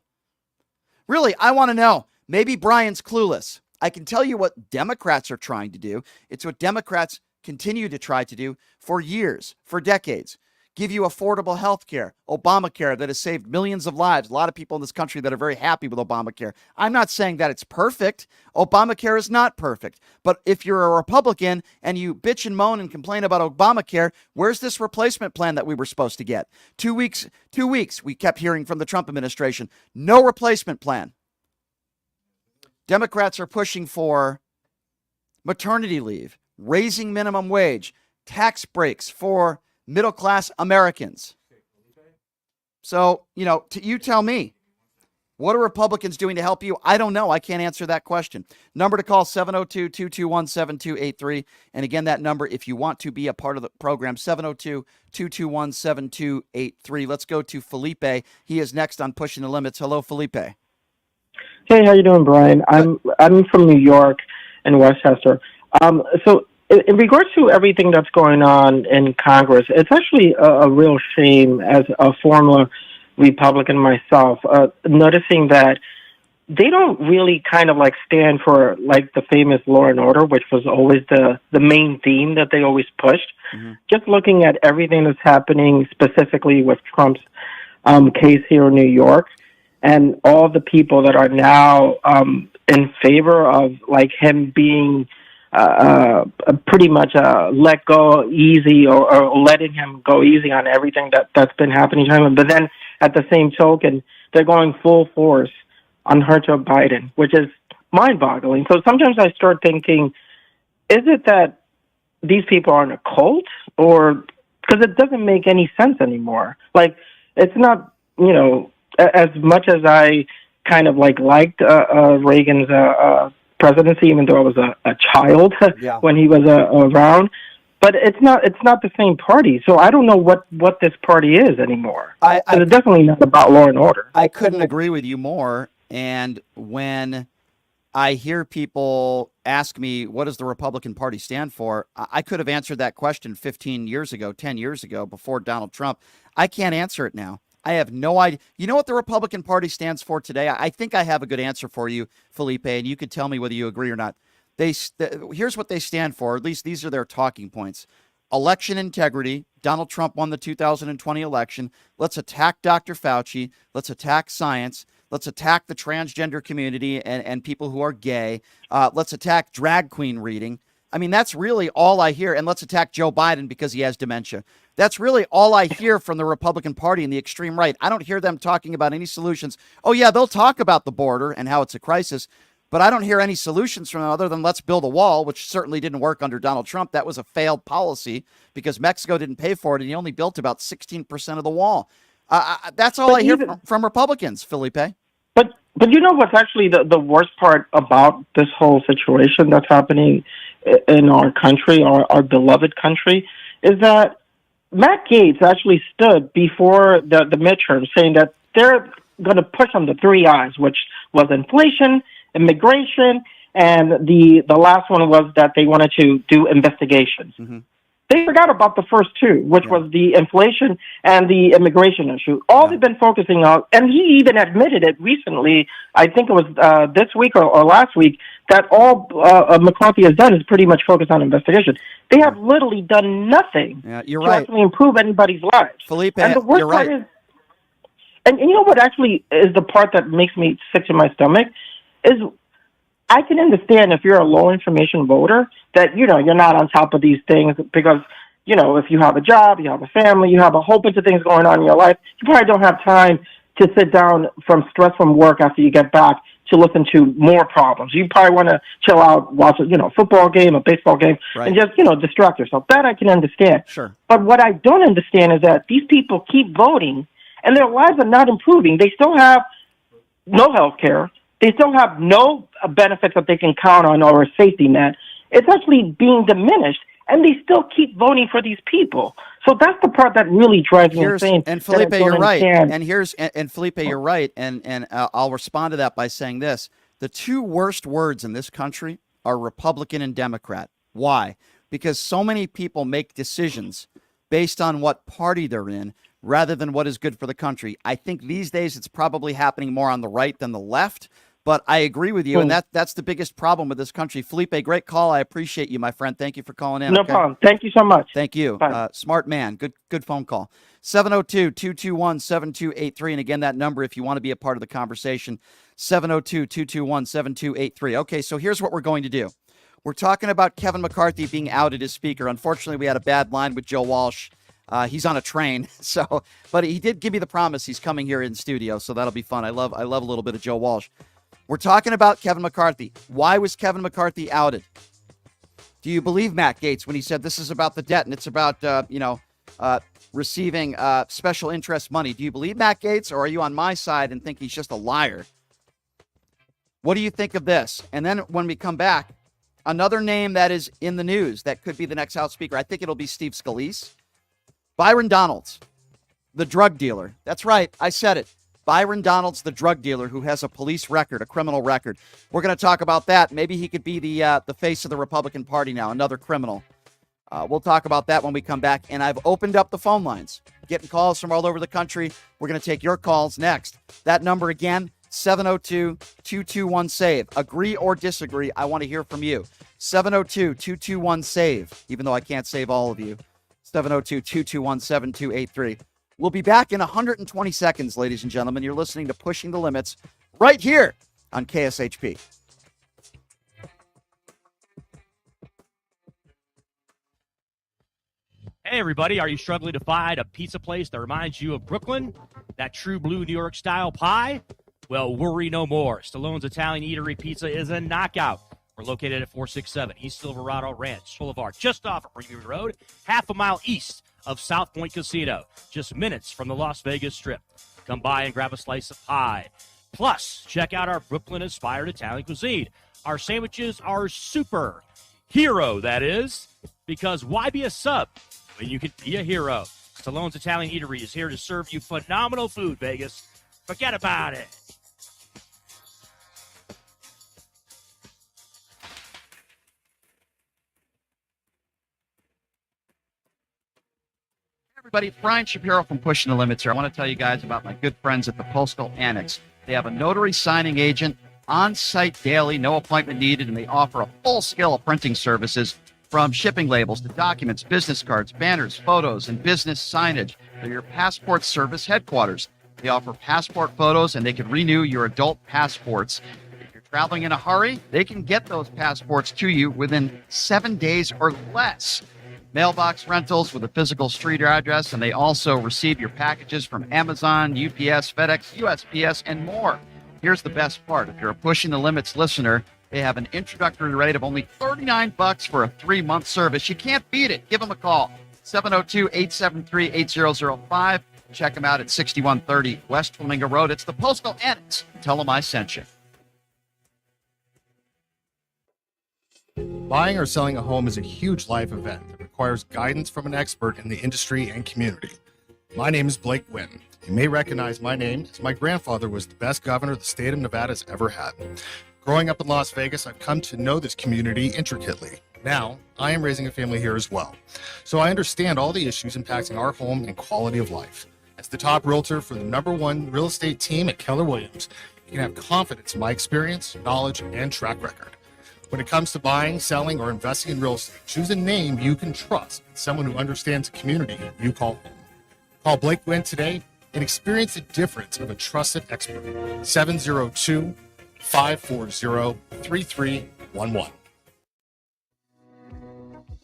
Speaker 7: Really, I want to know. Maybe Brian's clueless. I can tell you what Democrats are trying to do. It's what Democrats continue to try to do for years, for decades. Give you affordable health care, Obamacare that has saved millions of lives. A lot of people in this country that are very happy with Obamacare. I'm not saying that it's perfect. Obamacare is not perfect. But if you're a Republican and you bitch and moan and complain about Obamacare, where's this replacement plan that we were supposed to get? 2 weeks, we kept hearing from the Trump administration. No replacement plan. Democrats are pushing for maternity leave, raising minimum wage, tax breaks for middle-class Americans. So, you tell me, What are Republicans doing to help you? I don't know. I can't answer that question. Number to call, 702-221-7283. And again, that number, if you want to be a part of the program, 702-221-7283. Let's go to Felipe. He is next on Pushing the Limits. Hello, Felipe.
Speaker 15: Hey, how you doing, Brian? I'm from New York and Westchester. So in regards to everything that's going on in Congress, it's actually a real shame as a former Republican myself, noticing that they don't really kind of like stand for like the famous law and order, which was always the main theme that they always pushed.
Speaker 7: Mm-hmm.
Speaker 15: Just looking at everything that's happening specifically with Trump's case here in New York and all the people that are now in favor of like him being pretty much let go easy or letting him go easy on everything that's been happening to him. But then at the same token, they're going full force on Hunter Biden, which is mind-boggling. So sometimes I start thinking, is it that these people are in a cult? Or because it doesn't make any sense anymore. Like, it's not, as much as I kind of like liked Reagan's presidency, even though I was a child when he was around. But it's not the same party, so I don't know what this party is anymore. It's definitely not about law and order.
Speaker 7: I couldn't agree with you more. And when I hear people ask me, what does the Republican Party stand for? I could have answered that question 15 years ago, 10 years ago, before Donald Trump. I can't answer it now. I have no idea. You know what the Republican Party stands for today? I think I have a good answer for you, Felipe, and you could tell me whether you agree or not. Here's what they stand for. At least these are their talking points. Election integrity. Donald Trump won the 2020 election. Let's attack Dr. Fauci. Let's attack science. Let's attack the transgender community and people who are gay. Let's attack drag queen reading. I mean, that's really all I hear. And let's attack Joe Biden because he has dementia. That's really all I hear from the Republican Party and the extreme right. I don't hear them talking about any solutions. Oh, yeah, they'll talk about the border and how it's a crisis. But I don't hear any solutions from them other than let's build a wall, which certainly didn't work under Donald Trump. That was a failed policy because Mexico didn't pay for it, and he only built about 16% of the wall. That's all I hear from Republicans, Felipe.
Speaker 15: But you know what's actually the worst part about this whole situation that's happening in our country, our beloved country, is that Matt Gaetz actually stood before the midterm saying that they're going to push on the three I's, which was inflation, immigration, and the last one was that they wanted to do investigations.
Speaker 7: Mm-hmm.
Speaker 15: They forgot about the first two, which was the inflation and the immigration issue. All they've been focusing on, and he even admitted it recently, I think it was this week or last week, that all McCarthy has done is pretty much focus on investigation. They have literally done nothing
Speaker 7: you're
Speaker 15: to
Speaker 7: right.
Speaker 15: actually improve anybody's lives.
Speaker 7: Felipe,
Speaker 15: and the worst
Speaker 7: you're
Speaker 15: part
Speaker 7: right.
Speaker 15: is, and you know what actually is the part that makes me sick to my stomach, is I can understand if you're a low information voter that, you're not on top of these things because, if you have a job, you have a family, you have a whole bunch of things going on in your life, you probably don't have time to sit down from stress from work after you get back to listen to more problems. You probably want to chill out, watch a football game, a baseball game,
Speaker 7: Right.
Speaker 15: and just, distract yourself. That I can understand.
Speaker 7: Sure.
Speaker 15: But what I don't understand is that these people keep voting and their lives are not improving. They still have no health care. They still have no benefits that they can count on or a safety net. It's actually being diminished, and they still keep voting for these people. So that's the part that really drives me insane.
Speaker 7: And Felipe,
Speaker 15: that I don't
Speaker 7: you're right.
Speaker 15: understand.
Speaker 7: And Felipe, you're right. And I'll respond to that by saying this: the two worst words in this country are Republican and Democrat. Why? Because so many people make decisions based on what party they're in rather than what is good for the country. I think these days it's probably happening more on the right than the left. But I agree with you, and that's the biggest problem with this country. Felipe, great call. I appreciate you, my friend. Thank you for calling in.
Speaker 15: No problem. Thank you so much.
Speaker 7: Thank you. Smart man. Good phone call. 702-221-7283. And again, that number, if you want to be a part of the conversation, 702-221-7283. Okay, so here's what we're going to do. We're talking about Kevin McCarthy being outed as speaker. Unfortunately, we had a bad line with Joe Walsh. He's on a train, but he did give me the promise he's coming here in studio, so that'll be fun. I love a little bit of Joe Walsh. We're talking about Kevin McCarthy. Why was Kevin McCarthy outed? Do you believe Matt Gaetz when he said this is about the debt and it's about, receiving special interest money. Do you believe Matt Gaetz, or are you on my side and think he's just a liar? What do you think of this? And then when we come back, another name that is in the news that could be the next House Speaker, I think it'll be Steve Scalise. Byron Donalds, the drug dealer. That's right, I said it. Byron Donalds, the drug dealer who has a police record, a criminal record. We're going to talk about that. Maybe he could be the face of the Republican Party now, another criminal. We'll talk about that when we come back. And I've opened up the phone lines, getting calls from all over the country. We're going to take your calls next. That number again, 702-221-SAVE. Agree or disagree, I want to hear from you. 702-221-SAVE, even though I can't save all of you. 702-221-7283. We'll be back in 120 seconds, ladies and gentlemen. You're listening to Pushing the Limits right here on KSHP.
Speaker 16: Hey, everybody. Are you struggling to find a pizza place that reminds you of Brooklyn? That true blue New York style pie? Well, worry no more. Stallone's Italian Eatery Pizza is a knockout. We're located at 467 East Silverado Ranch Boulevard, just off of Greenview Road, half a mile east of South Point Casino, just minutes from the Las Vegas Strip. Come by and grab a slice of pie. Plus, check out our Brooklyn-inspired Italian cuisine. Our sandwiches are super. Hero, that is. Because why be a sub when you can be a hero? Stallone's Italian Eatery is here to serve you phenomenal food, Vegas. Forget about it.
Speaker 7: Everybody, Brian Shapiro from Pushing the Limits here. I want to tell you guys about my good friends at the Postal Annex. They have a notary signing agent on site daily, no appointment needed, and they offer a full scale of printing services from shipping labels to documents, business cards, banners, photos, and business signage. They're your passport service headquarters. They offer passport photos, and they can renew your adult passports. If you're traveling in a hurry, they can get those passports to you within 7 days or less. Mailbox rentals with a physical street address, and they also receive your packages from Amazon, UPS, FedEx, USPS, and more. Here's the best part. If you're a Pushing the Limits listener, they have an introductory rate of only $39 for a 3-month service. You can't beat it. Give them a call, 702-873-8005. Check them out at 6130 West Flamingo Road. It's the Postal Annex. Tell them I sent you.
Speaker 17: Buying or selling a home is a huge life event that requires guidance from an expert in the industry and community. My name is Blake Wynn. You may recognize my name as my grandfather was the best governor the state of Nevada has ever had. Growing up in Las Vegas, I've come to know this community intricately. Now, I am raising a family here as well, so I understand all the issues impacting our home and quality of life. As the top realtor for the #1 real estate team at Keller Williams, you can have confidence in my experience, knowledge, and track record. When it comes to buying, selling, or investing in real estate, choose a name you can trust, someone who understands the community you call home. Call Blake Wynn today and experience the difference of a trusted expert. 702-540-3311.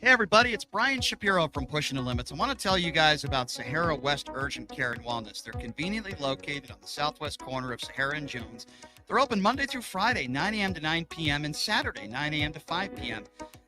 Speaker 7: Hey everybody, it's Brian Shapiro from Pushing the Limits. I want to tell you guys about Sahara West Urgent Care and Wellness. They're conveniently located on the southwest corner of Sahara and Jones. They're open Monday through Friday, 9 a.m. to 9 p.m. and Saturday, 9 a.m. to 5 p.m.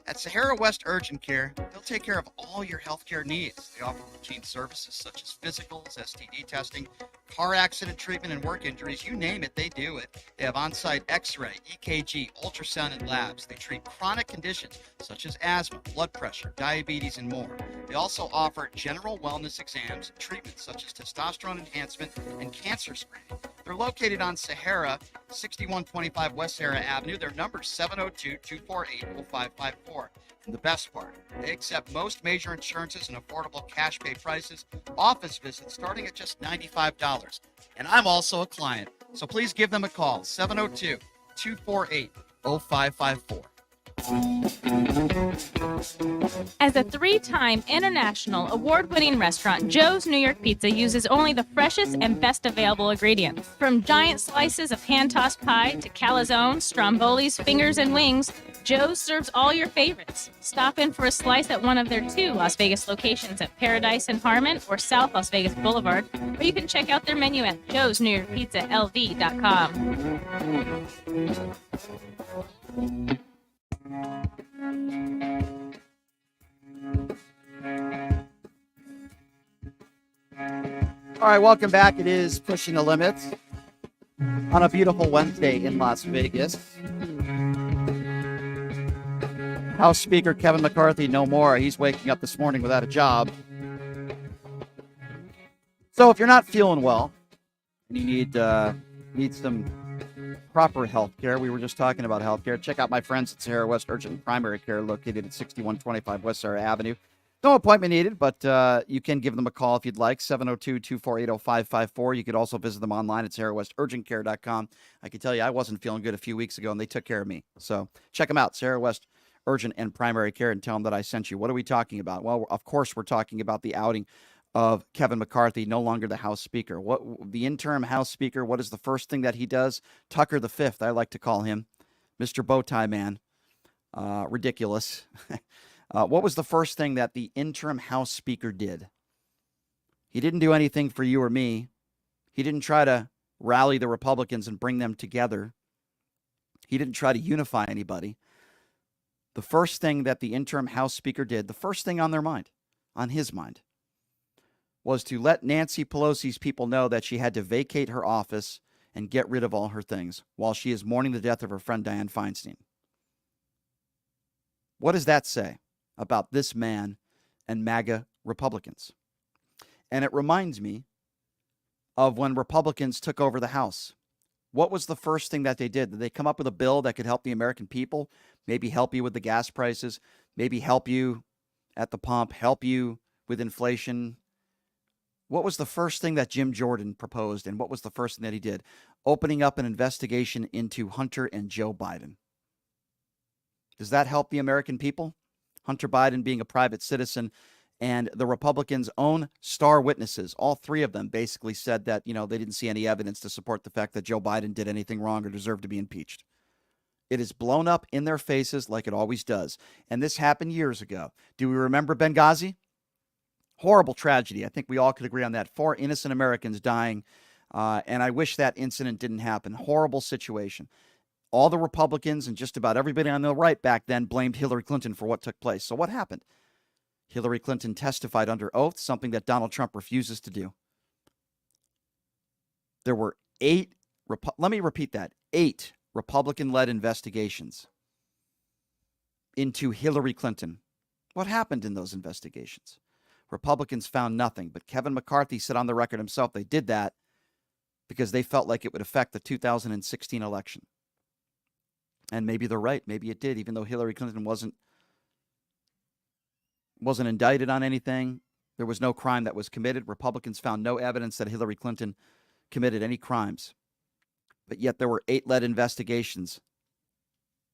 Speaker 7: At Sahara West Urgent Care, they'll take care of all your healthcare needs. They offer routine services such as physicals, STD testing, car accident treatment, and work injuries. You name it, they do it. They have on-site x-ray, EKG, ultrasound, and labs. They treat chronic conditions such as asthma, blood pressure, diabetes, and more. They also offer general wellness exams, treatments such as testosterone enhancement, and cancer screening. They're located on Sahara, 6125 West Sahara Avenue. Their number is 702-248-0554. And the best part, they accept most major insurances and affordable cash pay prices, office visits starting at just $95. And I'm also a client, so please give them a call, 702-248-0554.
Speaker 18: As a 3-time international award-winning restaurant, Joe's New York Pizza uses only the freshest and best available ingredients. From giant slices of hand-tossed pie to calzones, strombolis, fingers, and wings, Joe's serves all your favorites. Stop in for a slice at one of their 2 Las Vegas locations at Paradise and Harmon or South Las Vegas Boulevard, or you can check out their menu at joesnewyorkpizzalv.com.
Speaker 7: All right, welcome back. It is Pushing the Limits on a beautiful Wednesday in Las Vegas. House Speaker Kevin McCarthy, no more. He's waking up this morning without a job. So if you're not feeling well and you need some proper health care, we were just talking about health care, check out my friends at Sahara West Urgent Primary Care located at 6125 West Sahara Avenue. No appointment needed, but you can give them a call if you'd like, 702-248-0554. You could also visit them online at SaharaWestUrgentCare.com. I can tell you I wasn't feeling good a few weeks ago, and they took care of me. So check them out, Sahara West Urgent and Primary Care, and tell them that I sent you. What are we talking about? Well, of course, we're talking about the outing of Kevin McCarthy, no longer the House Speaker. The interim House Speaker, what is the first thing that he does? Tucker the Fifth, I like to call him. Mr. Bowtie Man. Ridiculous. What was the first thing that the interim House Speaker did? He didn't do anything for you or me. He didn't try to rally the Republicans and bring them together. He didn't try to unify anybody. The first thing that the interim House Speaker did, the first thing on their mind, on his mind, was to let Nancy Pelosi's people know that she had to vacate her office and get rid of all her things while she is mourning the death of her friend Dianne Feinstein. What does that say about this man and MAGA Republicans? And it reminds me of when Republicans took over the House. What was the first thing that they did? Did they come up with a bill that could help the American people? Maybe help you with the gas prices, maybe help you at the pump, help you with inflation. What was the first thing that Jim Jordan proposed, and what was the first thing that he did? Opening up an investigation into Hunter and Joe Biden. Does that help the American people? Hunter Biden being a private citizen, and the Republicans' own star witnesses, all three of them basically said that, they didn't see any evidence to support the fact that Joe Biden did anything wrong or deserved to be impeached. It is blown up in their faces like it always does. And this happened years ago. Do we remember Benghazi? Horrible tragedy. I think we all could agree on that. 4 innocent Americans dying. And I wish that incident didn't happen. Horrible situation. All the Republicans and just about everybody on the right back then blamed Hillary Clinton for what took place. So what happened? Hillary Clinton testified under oath, something that Donald Trump refuses to do. There were 8, let me repeat that, 8 Republican-led investigations into Hillary Clinton. What happened in those investigations? Republicans found nothing, but Kevin McCarthy said on the record himself they did that because they felt like it would affect the 2016 election. And maybe they're right. Maybe it did, even though Hillary Clinton wasn't indicted on anything. There was no crime that was committed. Republicans found no evidence that Hillary Clinton committed any crimes. But yet there were 8 led investigations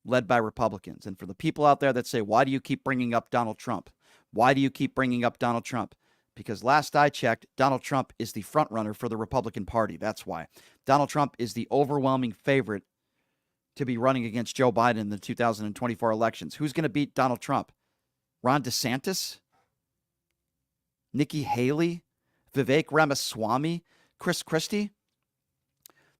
Speaker 7: led by Republicans. And for the people out there that say, why do you keep bringing up Donald Trump? Why do you keep bringing up Donald Trump? Because last I checked, Donald Trump is the front runner for the Republican Party. That's why. Donald Trump is the overwhelming favorite to be running against Joe Biden in the 2024 elections. Who's going to beat Donald Trump? Ron DeSantis? Nikki Haley? Vivek Ramaswamy? Chris Christie?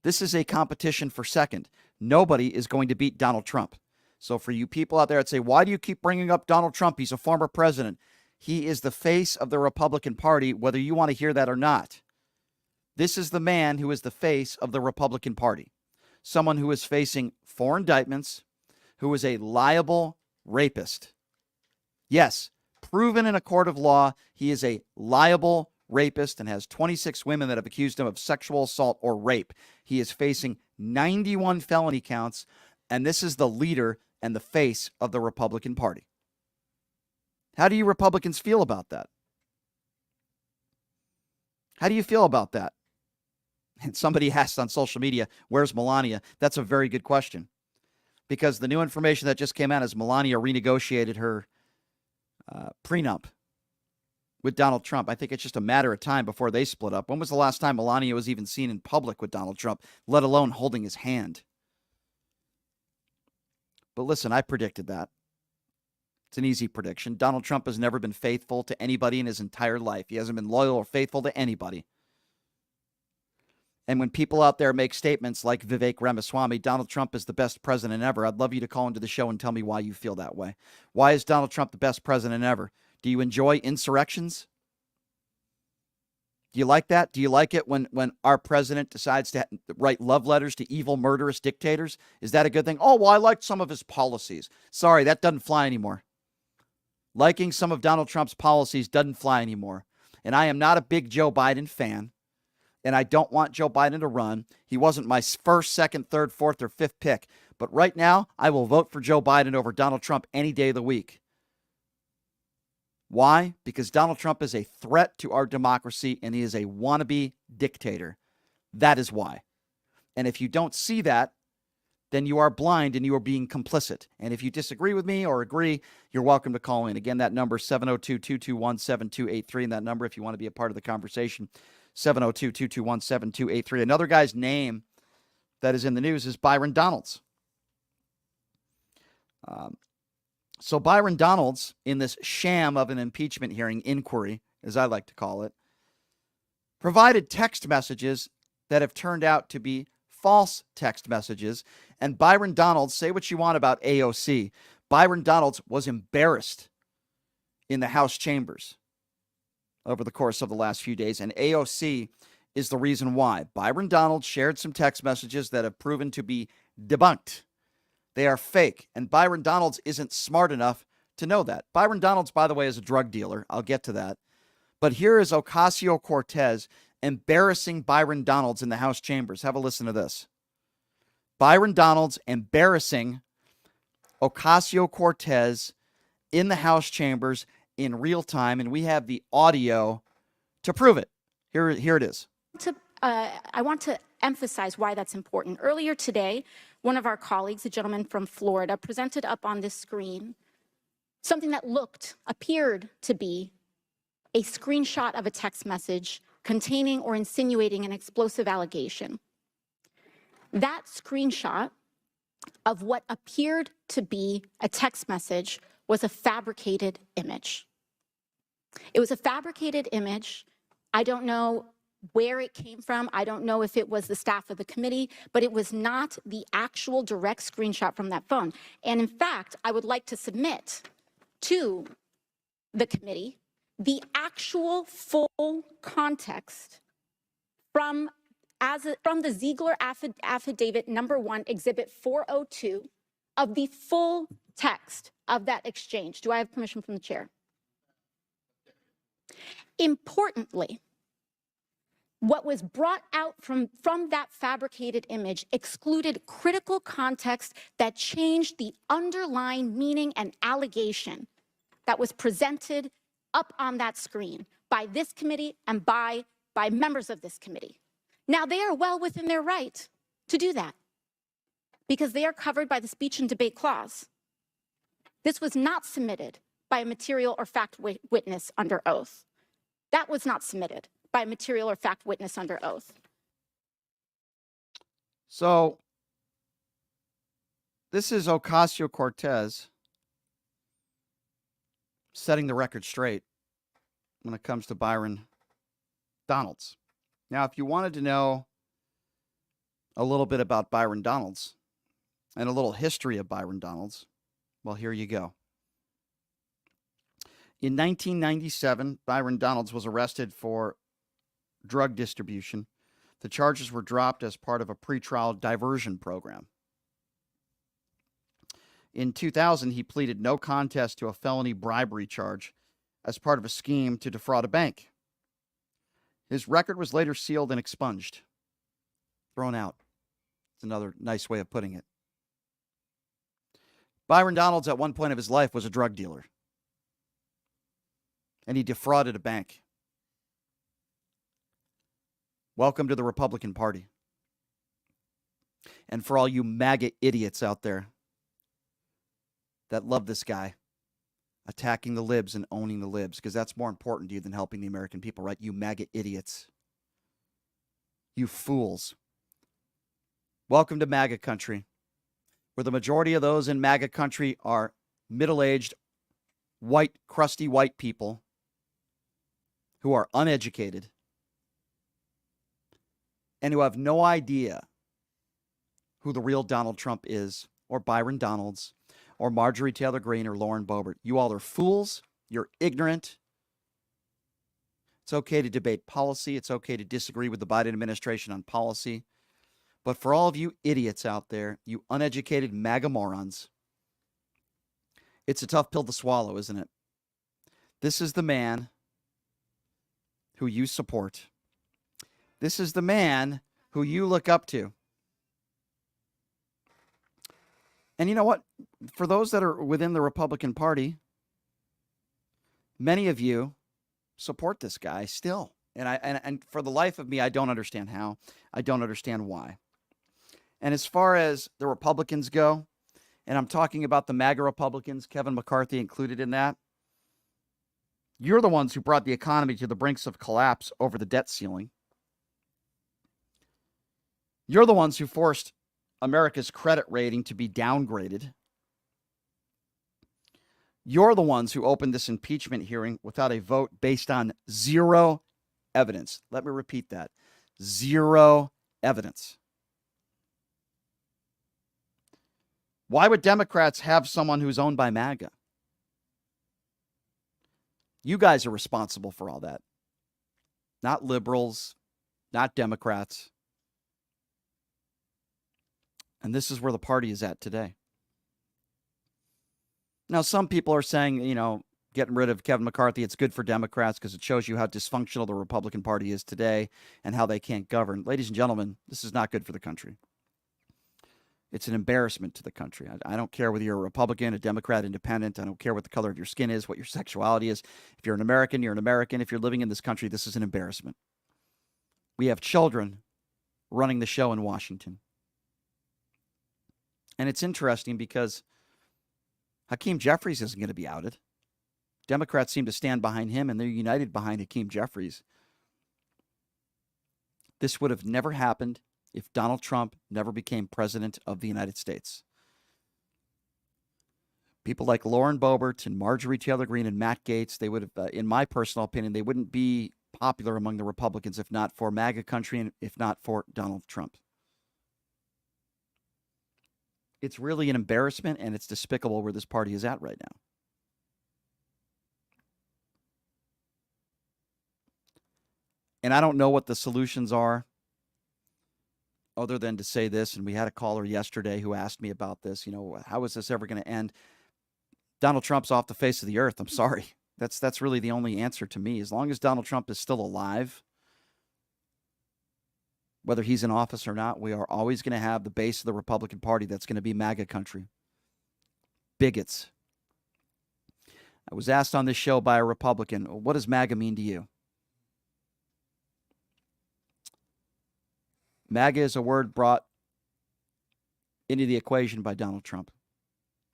Speaker 7: This is a competition for second. Nobody is going to beat Donald Trump. So for you people out there that say, why do you keep bringing up Donald Trump? He's a former president. He is the face of the Republican Party, whether you want to hear that or not. This is the man who is the face of the Republican Party. Someone who is facing 4 indictments, who is a liable rapist. Yes, proven in a court of law, he is a liable rapist and has 26 women that have accused him of sexual assault or rape. He is facing 91 felony counts, and this is the leader and the face of the Republican Party. How do you Republicans feel about that? How do you feel about that? And somebody asked on social media, where's Melania? That's a very good question. Because the new information that just came out is Melania renegotiated her prenup with Donald Trump. I think it's just a matter of time before they split up. When was the last time Melania was even seen in public with Donald Trump, let alone holding his hand? But listen, I predicted that. It's an easy prediction. Donald Trump has never been faithful to anybody in his entire life. He hasn't been loyal or faithful to anybody. And when people out there make statements like Vivek Ramaswamy, Donald Trump is the best president ever, I'd love you to call into the show and tell me why you feel that way. Why is Donald Trump the best president ever? Do you enjoy insurrections? Do you like that? Do you like it when our president decides to write love letters to evil, murderous dictators? Is that a good thing? Oh, well, I liked some of his policies. Sorry, that doesn't fly anymore. Liking some of Donald Trump's policies doesn't fly anymore. And I am not a big Joe Biden fan, and I don't want Joe Biden to run. He wasn't my first, second, third, fourth, or fifth pick. But right now, I will vote for Joe Biden over Donald Trump any day of the week. Why? Because Donald Trump is a threat to our democracy, and he is a wannabe dictator. That is why. And if you don't see that, then you are blind and you are being complicit. And if you disagree with me or agree, you're welcome to call in. Again, that number is 702-221-7283. And that number, if you want to be a part of the conversation, 702-221-7283. Another guy's name that is in the news is Byron Donalds. So Byron Donalds, in this sham of an impeachment hearing inquiry, as I like to call it, provided text messages that have turned out to be false text messages. And Byron Donalds, say what you want about AOC, Byron Donalds was embarrassed in the House chambers over the course of the last few days. And AOC is the reason why. Byron Donalds shared some text messages that have proven to be debunked. They are fake. And Byron Donalds isn't smart enough to know that. Byron Donalds, by the way, is a drug dealer. I'll get to that. But here is Ocasio-Cortez embarrassing Byron Donalds in the House chambers. Have a listen to this. Byron Donalds embarrassing Ocasio-Cortez in the House chambers in real time. And we have the audio to prove it. Here it is.
Speaker 19: I want to emphasize why that's important. Earlier today, one of our colleagues, a gentleman from Florida, presented up on this screen something that appeared to be a screenshot of a text message containing or insinuating an explosive allegation. That screenshot of what appeared to be a text message was a fabricated image. It was a fabricated image. I don't know where it came from. I don't know if it was the staff of the committee, but it was not the actual direct screenshot from that phone. And in fact, I would like to submit to the committee the actual full context from the Ziegler affidavit number 1, exhibit 402, of the full text of that exchange. Do I have permission from the chair? Importantly, what was brought out from that fabricated image excluded critical context that changed the underlying meaning and allegation that was presented up on that screen by this committee and by members of this committee. Now, they are well within their right to do that because they are covered by the speech and debate clause. This was not submitted by a material or fact witness under oath. That was not submitted by a material or fact witness under oath.
Speaker 7: So this is Ocasio-Cortez setting the record straight when it comes to Byron Donalds. Now, if you wanted to know a little bit about Byron Donalds and a little history of Byron Donalds, well, here you go. In 1997, Byron Donalds was arrested for drug distribution. The charges were dropped as part of a pretrial diversion program. In 2000, he pleaded no contest to a felony bribery charge as part of a scheme to defraud a bank. His record was later sealed and expunged, thrown out. It's another nice way of putting it. Byron Donalds, at one point of his life, was a drug dealer, and he defrauded a bank. Welcome to the Republican Party. And for all you MAGA idiots out there that love this guy, attacking the libs and owning the libs, because that's more important to you than helping the American people, right? You MAGA idiots. You fools. Welcome to MAGA country, where the majority of those in MAGA country are middle-aged, white, crusty white people who are uneducated and who have no idea who the real Donald Trump is, or Byron Donalds, or Marjorie Taylor Greene, or Lauren Boebert. You all are fools. You're ignorant. It's okay to debate policy. It's okay to disagree with the Biden administration on policy. But for all of you idiots out there, you uneducated MAGA morons, it's a tough pill to swallow, isn't it? This is the man who you support. This is the man who you look up to. And you know what? For those that are within the Republican Party, many of you support this guy still. And for the life of me, I don't understand how. I don't understand why. And as far as the Republicans go, and I'm talking about the MAGA Republicans, Kevin McCarthy included in that, you're the ones who brought the economy to the brinks of collapse over the debt ceiling. You're the ones who forced America's credit rating to be downgraded. You're the ones who opened this impeachment hearing without a vote based on zero evidence. Let me repeat that. Zero evidence. Why would Democrats have someone who's owned by MAGA? You guys are responsible for all that. Not liberals, not Democrats. And this is where the party is at today. Now, some people are saying, getting rid of Kevin McCarthy, it's good for Democrats because it shows you how dysfunctional the Republican Party is today and how they can't govern. Ladies and gentlemen, this is not good for the country. It's an embarrassment to the country. I don't care whether you're a Republican, a Democrat, independent. I don't care what the color of your skin is, what your sexuality is. If you're an American, you're an American. If you're living in this country, this is an embarrassment. We have children running the show in Washington. And it's interesting because Hakeem Jeffries isn't going to be outed. Democrats seem to stand behind him, and they're united behind Hakeem Jeffries. This would have never happened if Donald Trump never became president of the United States. People like Lauren Boebert and Marjorie Taylor Greene and Matt Gaetz, they would have, in my personal opinion, they wouldn't be popular among the Republicans if not for MAGA country and if not for Donald Trump. It's really an embarrassment, and it's despicable where this party is at right now. And I don't know what the solutions are other than to say this, and we had a caller yesterday who asked me about this, how is this ever going to end? Donald Trump's off the face of the earth. I'm sorry. That's really the only answer to me. As long as Donald Trump is still alive, whether he's in office or not, we are always going to have the base of the Republican Party that's going to be MAGA country. Bigots. I was asked on this show by a Republican, what does MAGA mean to you? MAGA is a word brought into the equation by Donald Trump.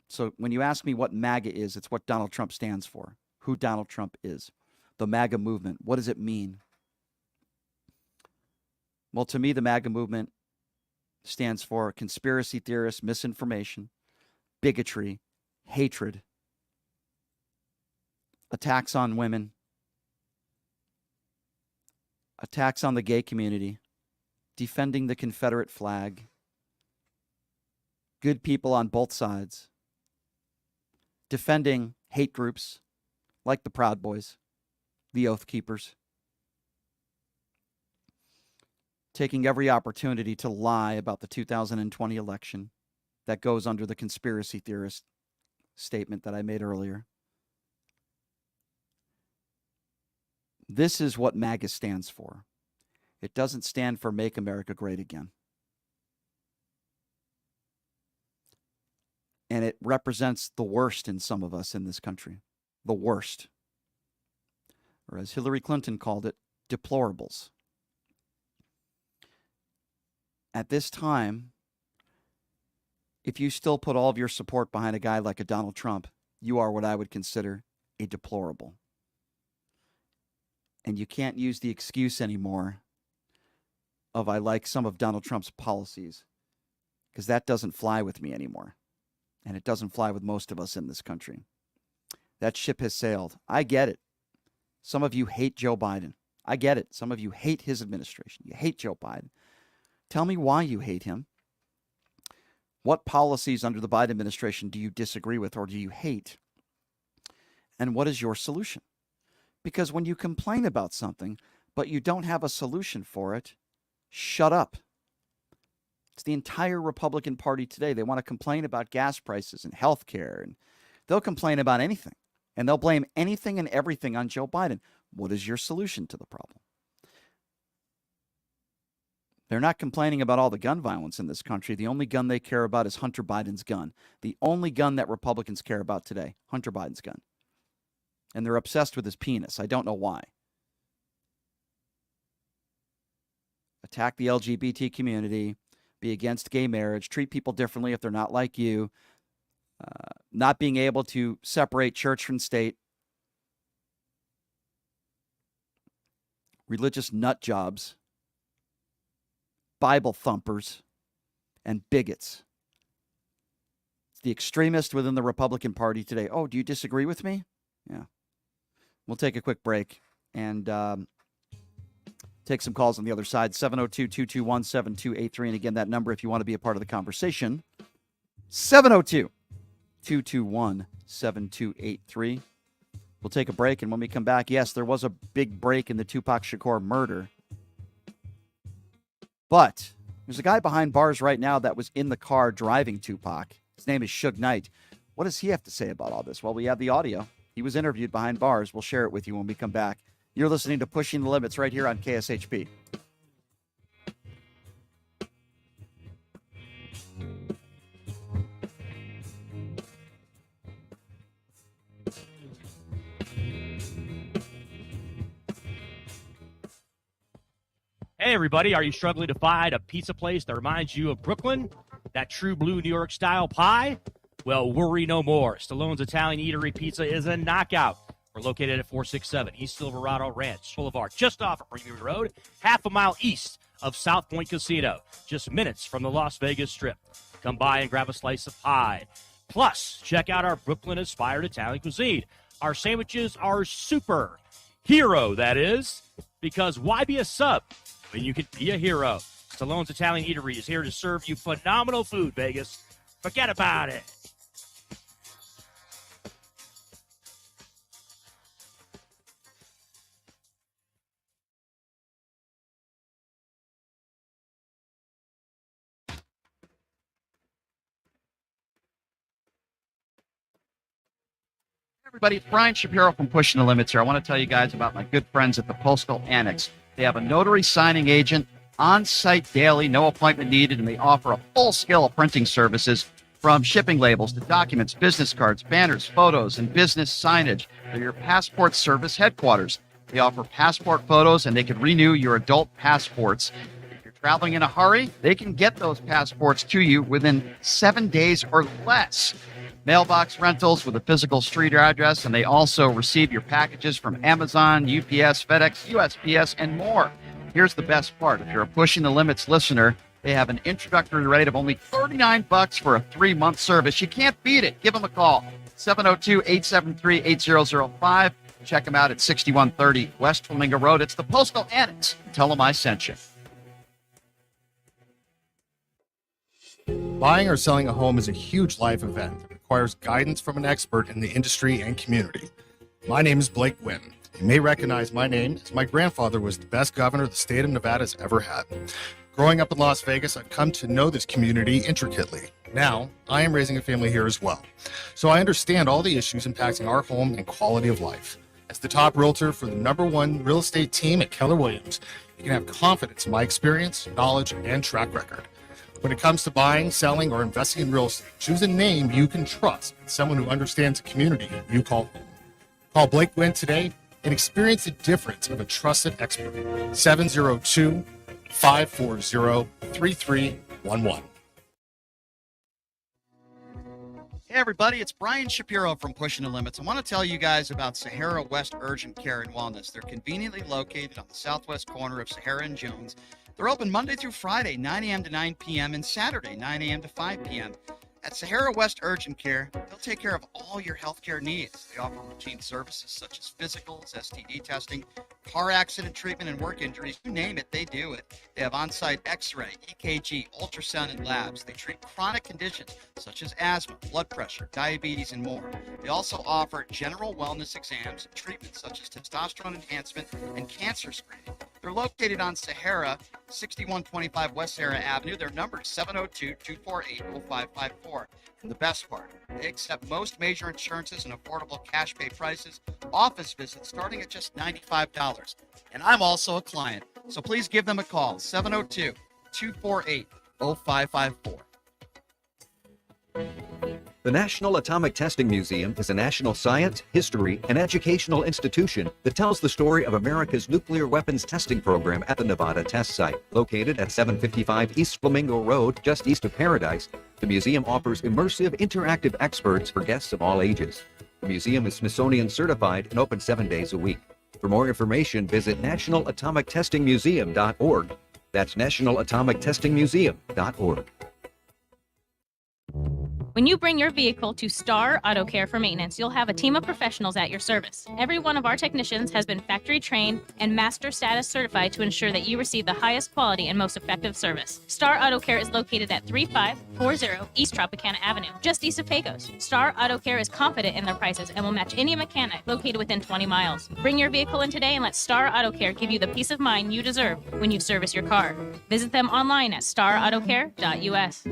Speaker 7: So when you ask me what MAGA is, it's what Donald Trump stands for, who Donald Trump is. The MAGA movement, what does it mean? Well, to me, the MAGA movement stands for conspiracy theorists, misinformation, bigotry, hatred, attacks on women, attacks on the gay community, defending the Confederate flag, good people on both sides, defending hate groups like the Proud Boys, the Oath Keepers, taking every opportunity to lie about the 2020 election that goes under the conspiracy theorist statement that I made earlier. This is what MAGA stands for. It doesn't stand for Make America Great Again. And it represents the worst in some of us in this country. The worst. Or as Hillary Clinton called it, deplorables. At this time, if you still put all of your support behind a guy like a Donald Trump, you are what I would consider a deplorable. And you can't use the excuse anymore of I like some of Donald Trump's policies, because that doesn't fly with me anymore. And it doesn't fly with most of us in this country. That ship has sailed. I get it. Some of you hate Joe Biden. I get it. Some of you hate his administration. You hate Joe Biden. Tell me why you hate him. What policies under the Biden administration do you disagree with or do you hate? And what is your solution? Because when you complain about something, but you don't have a solution for it, shut up. It's the entire Republican Party today. They want to complain about gas prices and health care, and they'll complain about anything. And they'll blame anything and everything on Joe Biden. What is your solution to the problem? They're not complaining about all the gun violence in this country. The only gun they care about is Hunter Biden's gun. The only gun that Republicans care about today, Hunter Biden's gun. And they're obsessed with his penis. I don't know why. Attack the LGBT community, be against gay marriage, treat people differently if they're not like you, not being able to separate church from state, religious nut jobs, Bible thumpers, and bigots. It's the extremists within the Republican Party today. Oh, do you disagree with me? Yeah. We'll take a quick break and take some calls on the other side. 702-221-7283. And again, that number if you want to be a part of the conversation, 702-221-7283. We'll take a break, and when we come back, yes, there was a big break in the Tupac Shakur murder. But there's a guy behind bars right now that was in the car driving Tupac. His name is Suge Knight. What does he have to say about all this? Well, we have the audio. He was interviewed behind bars. We'll share it with you when we come back. You're listening to Pushing the Limits right here on KSHP.
Speaker 16: Hey, everybody, are you struggling to find a pizza place that reminds you of Brooklyn? That true blue New York style pie? Well, worry no more. Stallone's Italian Eatery Pizza is a knockout. We're located at 467 East Silverado Ranch Boulevard, just off of Premium Road, half a mile east of South Point Casino, just minutes from the Las Vegas Strip. Come by and grab a slice of pie. Plus, check out our Brooklyn-inspired Italian cuisine. Our sandwiches are super. Hero, that is. Because why be a sub when you can be a hero? Stallone's Italian Eatery is here to serve you phenomenal food, Vegas. Forget about it.
Speaker 7: Everybody, it's Brian Shapiro from Pushing the Limits here. I want to tell you guys about my good friends at the Postal Annex. They have a notary signing agent on site daily, no appointment needed, and they offer a full scale of printing services from shipping labels to documents, business cards, banners, photos, and business signage. They're your passport service headquarters. They offer passport photos, and they can renew your adult passports. If you're traveling in a hurry, they can get those passports to you within 7 days or less. Mailbox rentals with a physical street address, and they also receive your packages from Amazon, UPS, FedEx, USPS, and more. Here's the best part. If you're a Pushing the Limits listener, they have an introductory rate of only $39 for a 3-month service. You can't beat it. Give them a call, 702-873-8005. Check them out at 6130 West Flamingo Road. It's the Postal Annex. Tell them I sent you.
Speaker 17: Buying or selling a home is a huge life event that requires guidance from an expert in the industry and community. My name is Blake Wynn. You may recognize my name as my grandfather was the best governor the state of Nevada has ever had. Growing up in Las Vegas, I've come to know this community intricately. Now, I am raising a family here as well, so I understand all the issues impacting our home and quality of life. As the top realtor for the #1 real estate team at Keller Williams, you can have confidence in my experience, knowledge, and track record. When it comes to buying, selling, or investing in real estate, choose a name you can trust and someone who understands the community you call home. Call Blake Wynn today and experience the difference of a trusted expert. 702-540-3311.
Speaker 7: Hey everybody, it's Brian Shapiro from Pushing the Limits. I want to tell you guys about Sahara West Urgent Care and Wellness. They're conveniently located on the southwest corner of Sahara and Jones. They're open Monday through Friday, 9 a.m. to 9 p.m., and Saturday, 9 a.m. to 5 p.m. At Sahara West Urgent Care, they'll take care of all your healthcare needs. They offer routine services such as physicals, STD testing, car accident treatment, and work injuries. You name it, they do it. They have on-site x-ray, EKG, ultrasound, and labs. They treat chronic conditions such as asthma, blood pressure, diabetes, and more. They also offer general wellness exams and treatments such as testosterone enhancement and cancer screening. They're located on Sahara, 6125 West Sahara Avenue. Their number is 702-248-0554. And the best part, they accept most major insurances and affordable cash pay prices, office visits starting at just $95. And I'm also a client, so please give them a call, 702-248-0554.
Speaker 20: The National Atomic Testing Museum is a national science, history, and educational institution that tells the story of America's nuclear weapons testing program at the Nevada test site. Located at 755 East Flamingo Road, just east of Paradise, the museum offers immersive, interactive experts for guests of all ages. The museum is Smithsonian certified and open 7 days a week. For more information, visit nationalatomictestingmuseum.org. That's nationalatomictestingmuseum.org.
Speaker 18: When you bring your vehicle to Star Auto Care for maintenance, you'll have a team of professionals at your service. Every one of our technicians has been factory trained and master status certified to ensure that you receive the highest quality and most effective service. Star Auto Care is located at 3540 East Tropicana Avenue, just east of Pecos. Star Auto Care is confident in their prices and will match any mechanic located within 20 miles. Bring your vehicle in today and let Star Auto Care give you the peace of mind you deserve when you service your car. Visit them online at starautocare.us.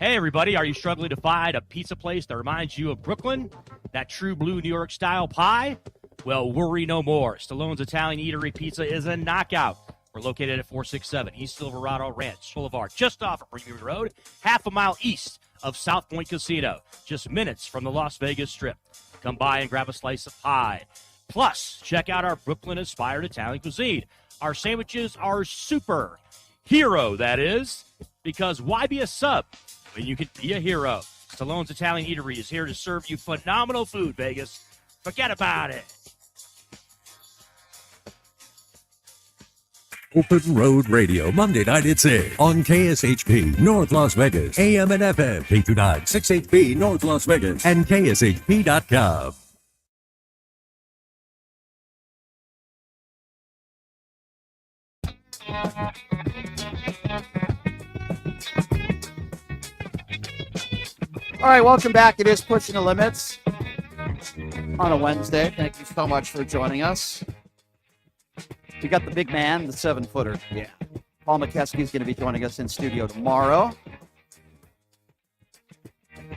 Speaker 16: Hey, everybody, are you struggling to find a pizza place that reminds you of Brooklyn? That true blue New York style pie? Well, worry no more. Stallone's Italian Eatery Pizza is a knockout. We're located at 467 East Silverado Ranch Boulevard, just off of Premium Road, half a mile east of South Point Casino, just minutes from the Las Vegas Strip. Come by and grab a slice of pie. Plus, check out our Brooklyn-inspired Italian cuisine. Our sandwiches are super. Hero, that is. Because why be a sub when you can be a hero? Stallone's Italian Eatery is here to serve you phenomenal food, Vegas. Forget about it.
Speaker 3: Open Road Radio, Monday night at 6 on KSHP, North Las Vegas, AM and FM, K29, 6HP, North Las Vegas, and KSHP.com.
Speaker 7: All right, welcome back. It is Pushing the Limits on a Wednesday. Thank you so much for joining us. We got the big man, the 7-footer. Yeah. Paul McCaskey is going to be joining us in studio tomorrow.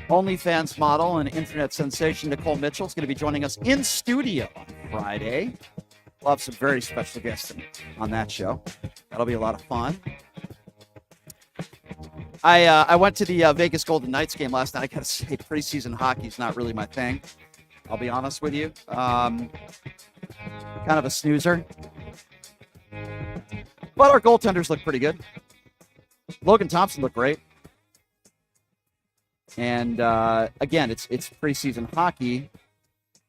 Speaker 7: OnlyFans model and internet sensation Nicole Mitchell is going to be joining us in studio on Friday. We'll have some very special guests on that show. That'll be a lot of fun. I went to the Vegas Golden Knights game last night. I got to say, preseason hockey is not really my thing. I'll be honest with you. Kind of a snoozer. But our goaltenders look pretty good. Logan Thompson looked great. And again, it's preseason hockey.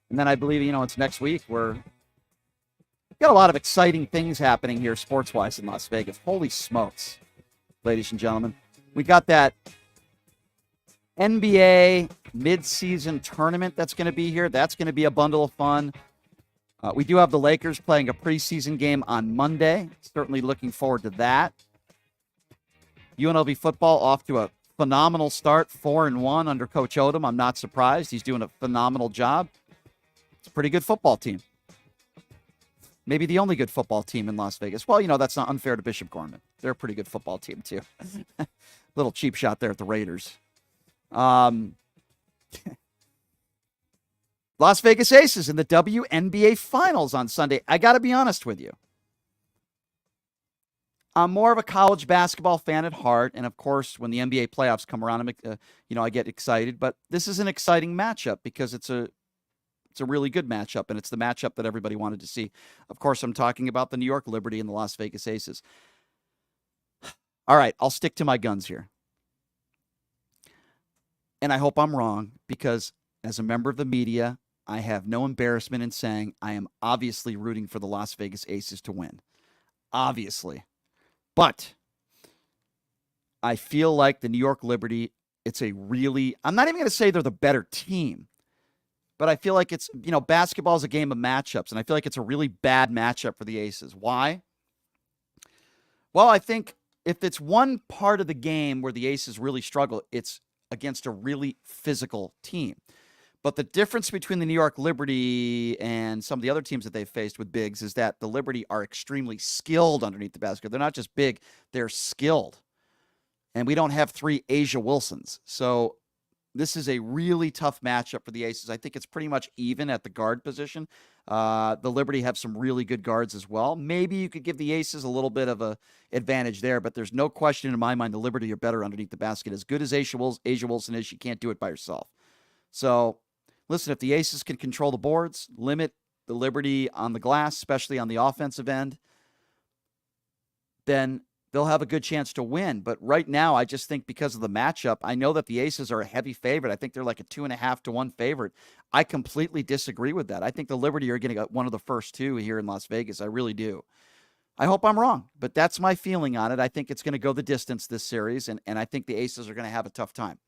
Speaker 7: And then I believe, it's next week. We've got a lot of exciting things happening here sports-wise in Las Vegas. Holy smokes, ladies and gentlemen. We got that NBA mid-season tournament that's going to be here. That's going to be a bundle of fun. We do have the Lakers playing a preseason game on Monday. Certainly looking forward to that. UNLV football off to a phenomenal start, 4-1 under Coach Odom. I'm not surprised. He's doing a phenomenal job. It's a pretty good football team. Maybe the only good football team in Las Vegas. Well, that's not unfair to Bishop Gorman. They're a pretty good football team, too. Little cheap shot there at the Raiders. Las Vegas Aces in the WNBA Finals on Sunday. I got to be honest with you. I'm more of a college basketball fan at heart, and of course, when the NBA playoffs come around, I get excited. But this is an exciting matchup because it's a really good matchup, and it's the matchup that everybody wanted to see. Of course, I'm talking about the New York Liberty and the Las Vegas Aces. All right, I'll stick to my guns here. And I hope I'm wrong, because as a member of the media, I have no embarrassment in saying I am obviously rooting for the Las Vegas Aces to win. Obviously. But I feel like the New York Liberty, I'm not even going to say they're the better team, but I feel like basketball is a game of matchups, and I feel like it's a really bad matchup for the Aces. Why? Well, I think if it's one part of the game where the Aces really struggle, it's against a really physical team. But the difference between the New York Liberty and some of the other teams that they've faced with bigs is that the Liberty are extremely skilled underneath the basket. They're not just big, they're skilled. And we don't have 3 Asia Wilsons. So this is a really tough matchup for the Aces. I think it's pretty much even at the guard position. The Liberty have some really good guards as well. Maybe you could give the Aces a little bit of an advantage there, but there's no question in my mind the Liberty are better underneath the basket. As good as Asia Wilson is, she can't do it by herself. So, listen, if the Aces can control the boards, limit the Liberty on the glass, especially on the offensive end, then they'll have a good chance to win. But right now, I just think because of the matchup, I know that the Aces are a heavy favorite. I think they're like a 2.5 to 1 favorite. I completely disagree with that. I think the Liberty are getting one of the first 2 here in Las Vegas. I really do. I hope I'm wrong, but that's my feeling on it. I think it's going to go the distance this series, and I think the Aces are going to have a tough time.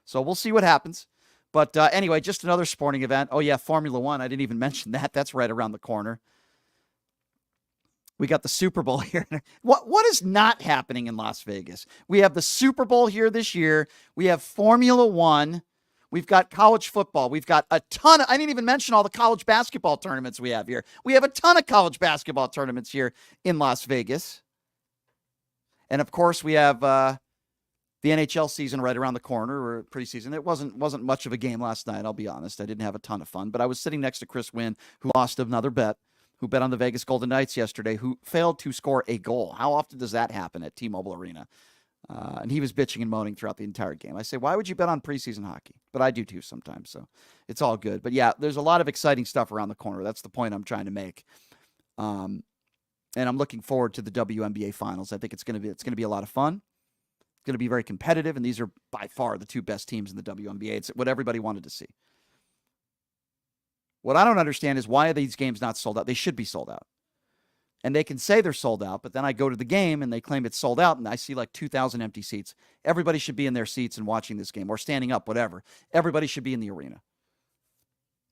Speaker 7: So we'll see what happens. But anyway, just another sporting event. Oh, yeah, Formula One. I didn't even mention that. That's right around the corner. We got the Super Bowl here. What is not happening in Las Vegas? We have the Super Bowl here this year. We have Formula One. We've got college football. We've got a ton of, I didn't even mention all the college basketball tournaments we have here. We have a ton of college basketball tournaments here in Las Vegas. And of course, we have the NHL season right around the corner, or preseason. It wasn't much of a game last night, I'll be honest. I didn't have a ton of fun, but I was sitting next to Chris Wynn, who lost another bet, who bet on the Vegas Golden Knights yesterday, who failed to score a goal. How often does that happen at T-Mobile Arena? And he was bitching and moaning throughout the entire game. I say, why would you bet on preseason hockey? But I do too sometimes, so it's all good. But yeah, there's a lot of exciting stuff around the corner. That's the point I'm trying to make. And I'm looking forward to the WNBA finals. I think it's going to be a lot of fun. It's going to be very competitive, and these are by far the 2 best teams in the WNBA. It's what everybody wanted to see. What I don't understand is why are these games not sold out? They should be sold out. And they can say they're sold out, but then I go to the game and they claim it's sold out, and I see like 2,000 empty seats. Everybody should be in their seats and watching this game, or standing up, whatever. Everybody should be in the arena.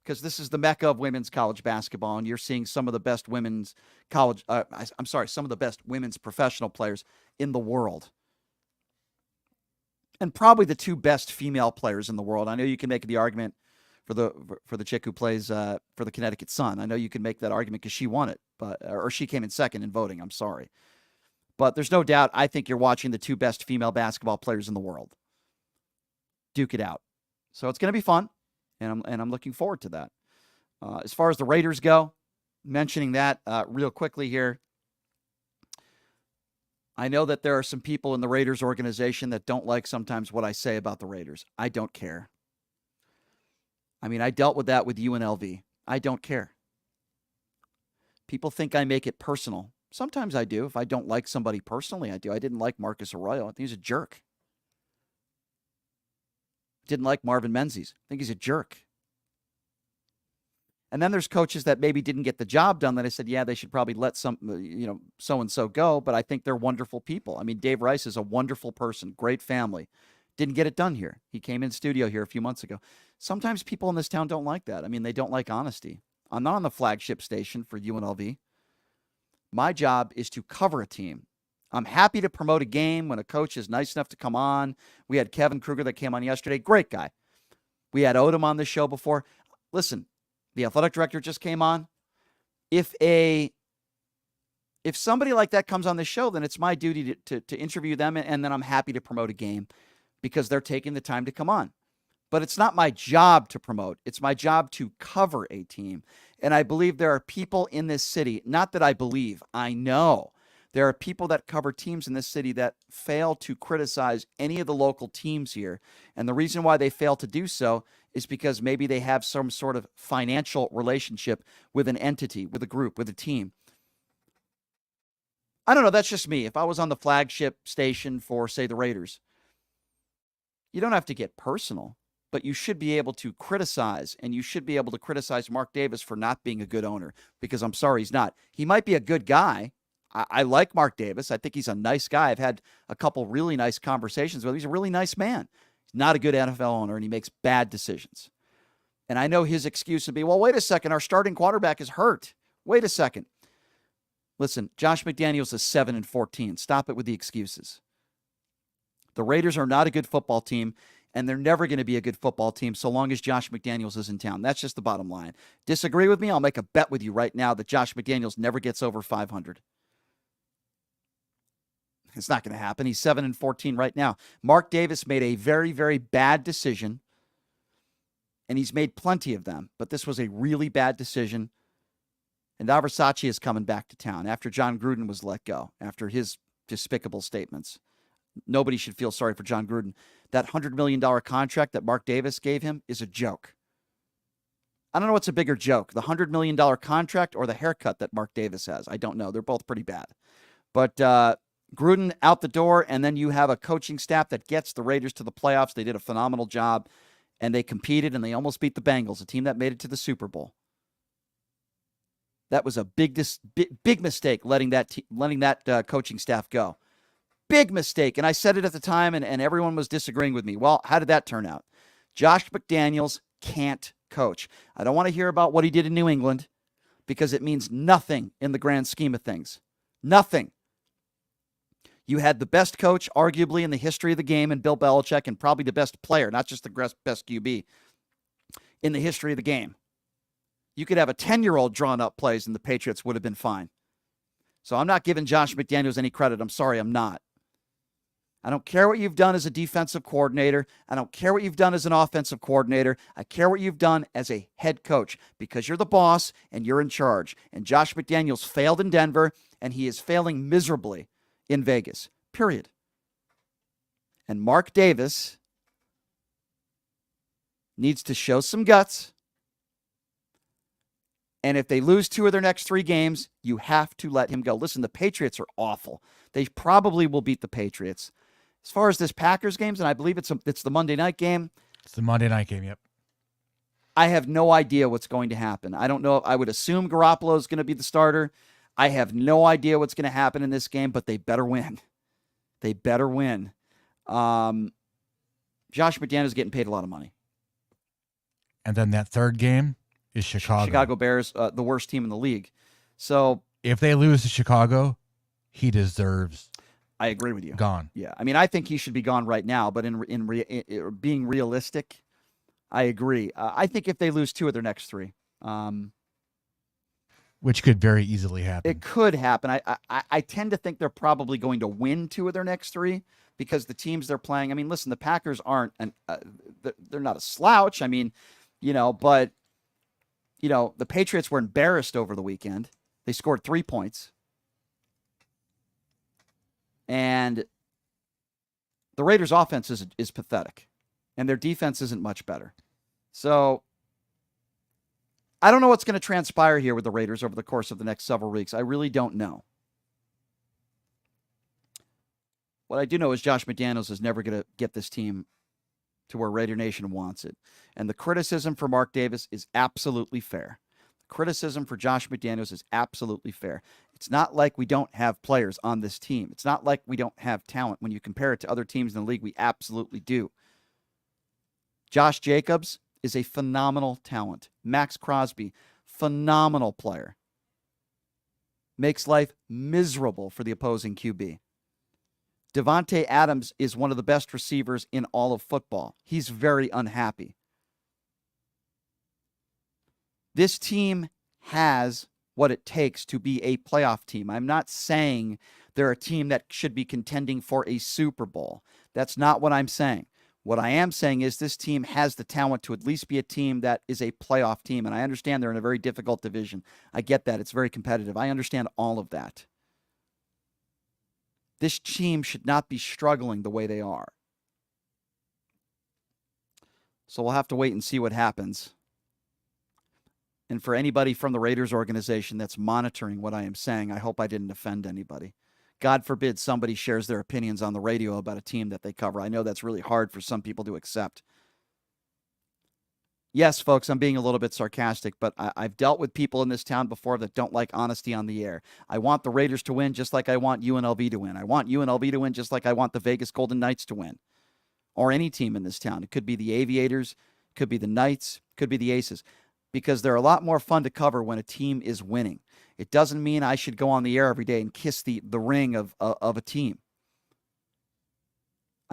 Speaker 7: Because this is the mecca of women's college basketball, and you're seeing some of the best women's some of the best women's professional players in the world. And probably the 2 best female players in the world. I know you can make the argument for the chick who plays for the Connecticut Sun. I know you can make that argument because she won it, or she came in second in voting. I'm sorry. But there's no doubt I think you're watching the 2 best female basketball players in the world duke it out. So it's going to be fun, and I'm looking forward to that. As far as the Raiders go, mentioning that real quickly here, I know that there are some people in the Raiders organization that don't like sometimes what I say about the Raiders. I don't care. I mean, I dealt with that with UNLV. I don't care. People think I make it personal. Sometimes I do. If I don't like somebody personally, I do. I didn't like Marcus Arroyo. I think he's a jerk. Didn't like Marvin Menzies. I think he's a jerk. And then there's coaches that maybe didn't get the job done that I said, yeah, they should probably let so-and-so go, but I think they're wonderful people. I mean, Dave Rice is a wonderful person, great family. Didn't get it done here. He came in studio here a few months ago. Sometimes people in this town don't like that. I mean, they don't like honesty. I'm not on the flagship station for UNLV. My job is to cover a team. I'm happy to promote a game when a coach is nice enough to come on. We had Kevin Kruger that came on yesterday. Great guy. We had Odom on the show before. Listen, the athletic director just came on. If somebody like that comes on the show, then it's my duty to interview them, and then I'm happy to promote a game because they're taking the time to come on. But it's not my job to promote. It's my job to cover a team. And I believe there are people in this city, not that I believe, I know, there are people that cover teams in this city that fail to criticize any of the local teams here. And the reason why they fail to do so is because maybe they have some sort of financial relationship with an entity, with a group, with a team. I don't know. That's just me. If I was on the flagship station for, say, the Raiders, you don't have to get personal, but you should be able to criticize, and you should be able to criticize Mark Davis for not being a good owner, because I'm sorry he's not. He might be a good guy. I like Mark Davis. I think he's a nice guy. I've had a couple really nice conversations with him. He's a really nice man. He's not a good NFL owner, and he makes bad decisions. And I know his excuse would be, well, wait a second, our starting quarterback is hurt. Wait a second. Listen, Josh McDaniels is 7-14. Stop it with the excuses. The Raiders are not a good football team, and they're never going to be a good football team so long as Josh McDaniels is in town. That's just the bottom line. Disagree with me? I'll make a bet with you right now that Josh McDaniels never gets over 500. It's not going to happen. He's 7-14 right now. Mark Davis made a very, very bad decision, and he's made plenty of them, but this was a really bad decision. And Versace is coming back to town after John Gruden was let go, after his despicable statements. Nobody should feel sorry for John Gruden. That $100 million contract that Mark Davis gave him is a joke. I don't know what's a bigger joke, the $100 million contract or the haircut that Mark Davis has. I don't know. They're both pretty bad. But Gruden out the door, and then you have a coaching staff that gets the Raiders to the playoffs. They did a phenomenal job, and they competed, and they almost beat the Bengals, a team that made it to the Super Bowl. That was a big mistake letting that coaching staff go. Big mistake. And I said it at the time, and everyone was disagreeing with me. Well, how did that turn out? Josh McDaniels can't coach. I don't want to hear about what he did in New England because it means nothing in the grand scheme of things. Nothing. You had the best coach, arguably, in the history of the game, and Bill Belichick, and probably the best player, not just the best QB, in the history of the game. You could have a 10-year-old drawn up plays, and the Patriots would have been fine. So I'm not giving Josh McDaniels any credit. I'm sorry, I'm not. I don't care what you've done as a defensive coordinator. I don't care what you've done as an offensive coordinator. I care what you've done as a head coach because you're the boss and you're in charge. And Josh McDaniels failed in Denver, and he is failing miserably in Vegas, period. And Mark Davis needs to show some guts. And if they lose 2 of their next 3 games, you have to let him go. Listen, the Patriots are awful. They probably will beat the Patriots. As far as this Packers games, and I believe it's the Monday night game.
Speaker 21: It's the Monday night game, yep.
Speaker 7: I have no idea what's going to happen. I don't know. I would assume Garoppolo is going to be the starter. I have no idea what's going to happen in this game, but they better win. They better win. Josh McDaniels is getting paid a lot of money.
Speaker 21: And then that third game is Chicago.
Speaker 7: Chicago Bears, the worst team in the league. So
Speaker 21: if they lose to Chicago, he deserves.
Speaker 7: I agree with you.
Speaker 21: Gone.
Speaker 7: Yeah, I mean, I think he should be gone right now. But in being realistic, I agree. I think if they lose 2 of their next 3,
Speaker 21: which could very easily happen.
Speaker 7: It could happen. I tend to think they're probably going to win 2 of their next 3 because the teams they're playing. I mean, listen, the Packers aren't they're not a slouch. I mean, but the Patriots were embarrassed over the weekend. They scored 3 points. And the Raiders' offense is pathetic. And their defense isn't much better. So I don't know what's going to transpire here with the Raiders over the course of the next several weeks. I really don't know. What I do know is Josh McDaniels is never going to get this team to where Raider Nation wants it. And the criticism for Mark Davis is absolutely fair. The criticism for Josh McDaniels is absolutely fair. It's not like we don't have players on this team. It's not like we don't have talent. When you compare it to other teams in the league, we absolutely do. Josh Jacobs is a phenomenal talent. Max Crosby, phenomenal player. Makes life miserable for the opposing QB. Devontae Adams is one of the best receivers in all of football. He's very unhappy. This team has what it takes to be a playoff team. I'm not saying they're a team that should be contending for a Super Bowl. That's not what I'm saying. What I am saying is this team has the talent to at least be a team that is a playoff team. And I understand they're in a very difficult division. I get that. It's very competitive. I understand all of that. This team should not be struggling the way they are. So we'll have to wait and see what happens. And for anybody from the Raiders organization that's monitoring what I am saying, I hope I didn't offend anybody. God forbid somebody shares their opinions on the radio about a team that they cover. I know that's really hard for some people to accept. Yes, folks, I'm being a little bit sarcastic, but I've dealt with people in this town before that don't like honesty on the air. I want the Raiders to win just like I want UNLV to win. I want UNLV to win just like I want the Vegas Golden Knights to win, or any team in this town. It could be the Aviators, could be the Knights, could be the Aces, because they're a lot more fun to cover when a team is winning. It doesn't mean I should go on the air every day and kiss the ring of a team.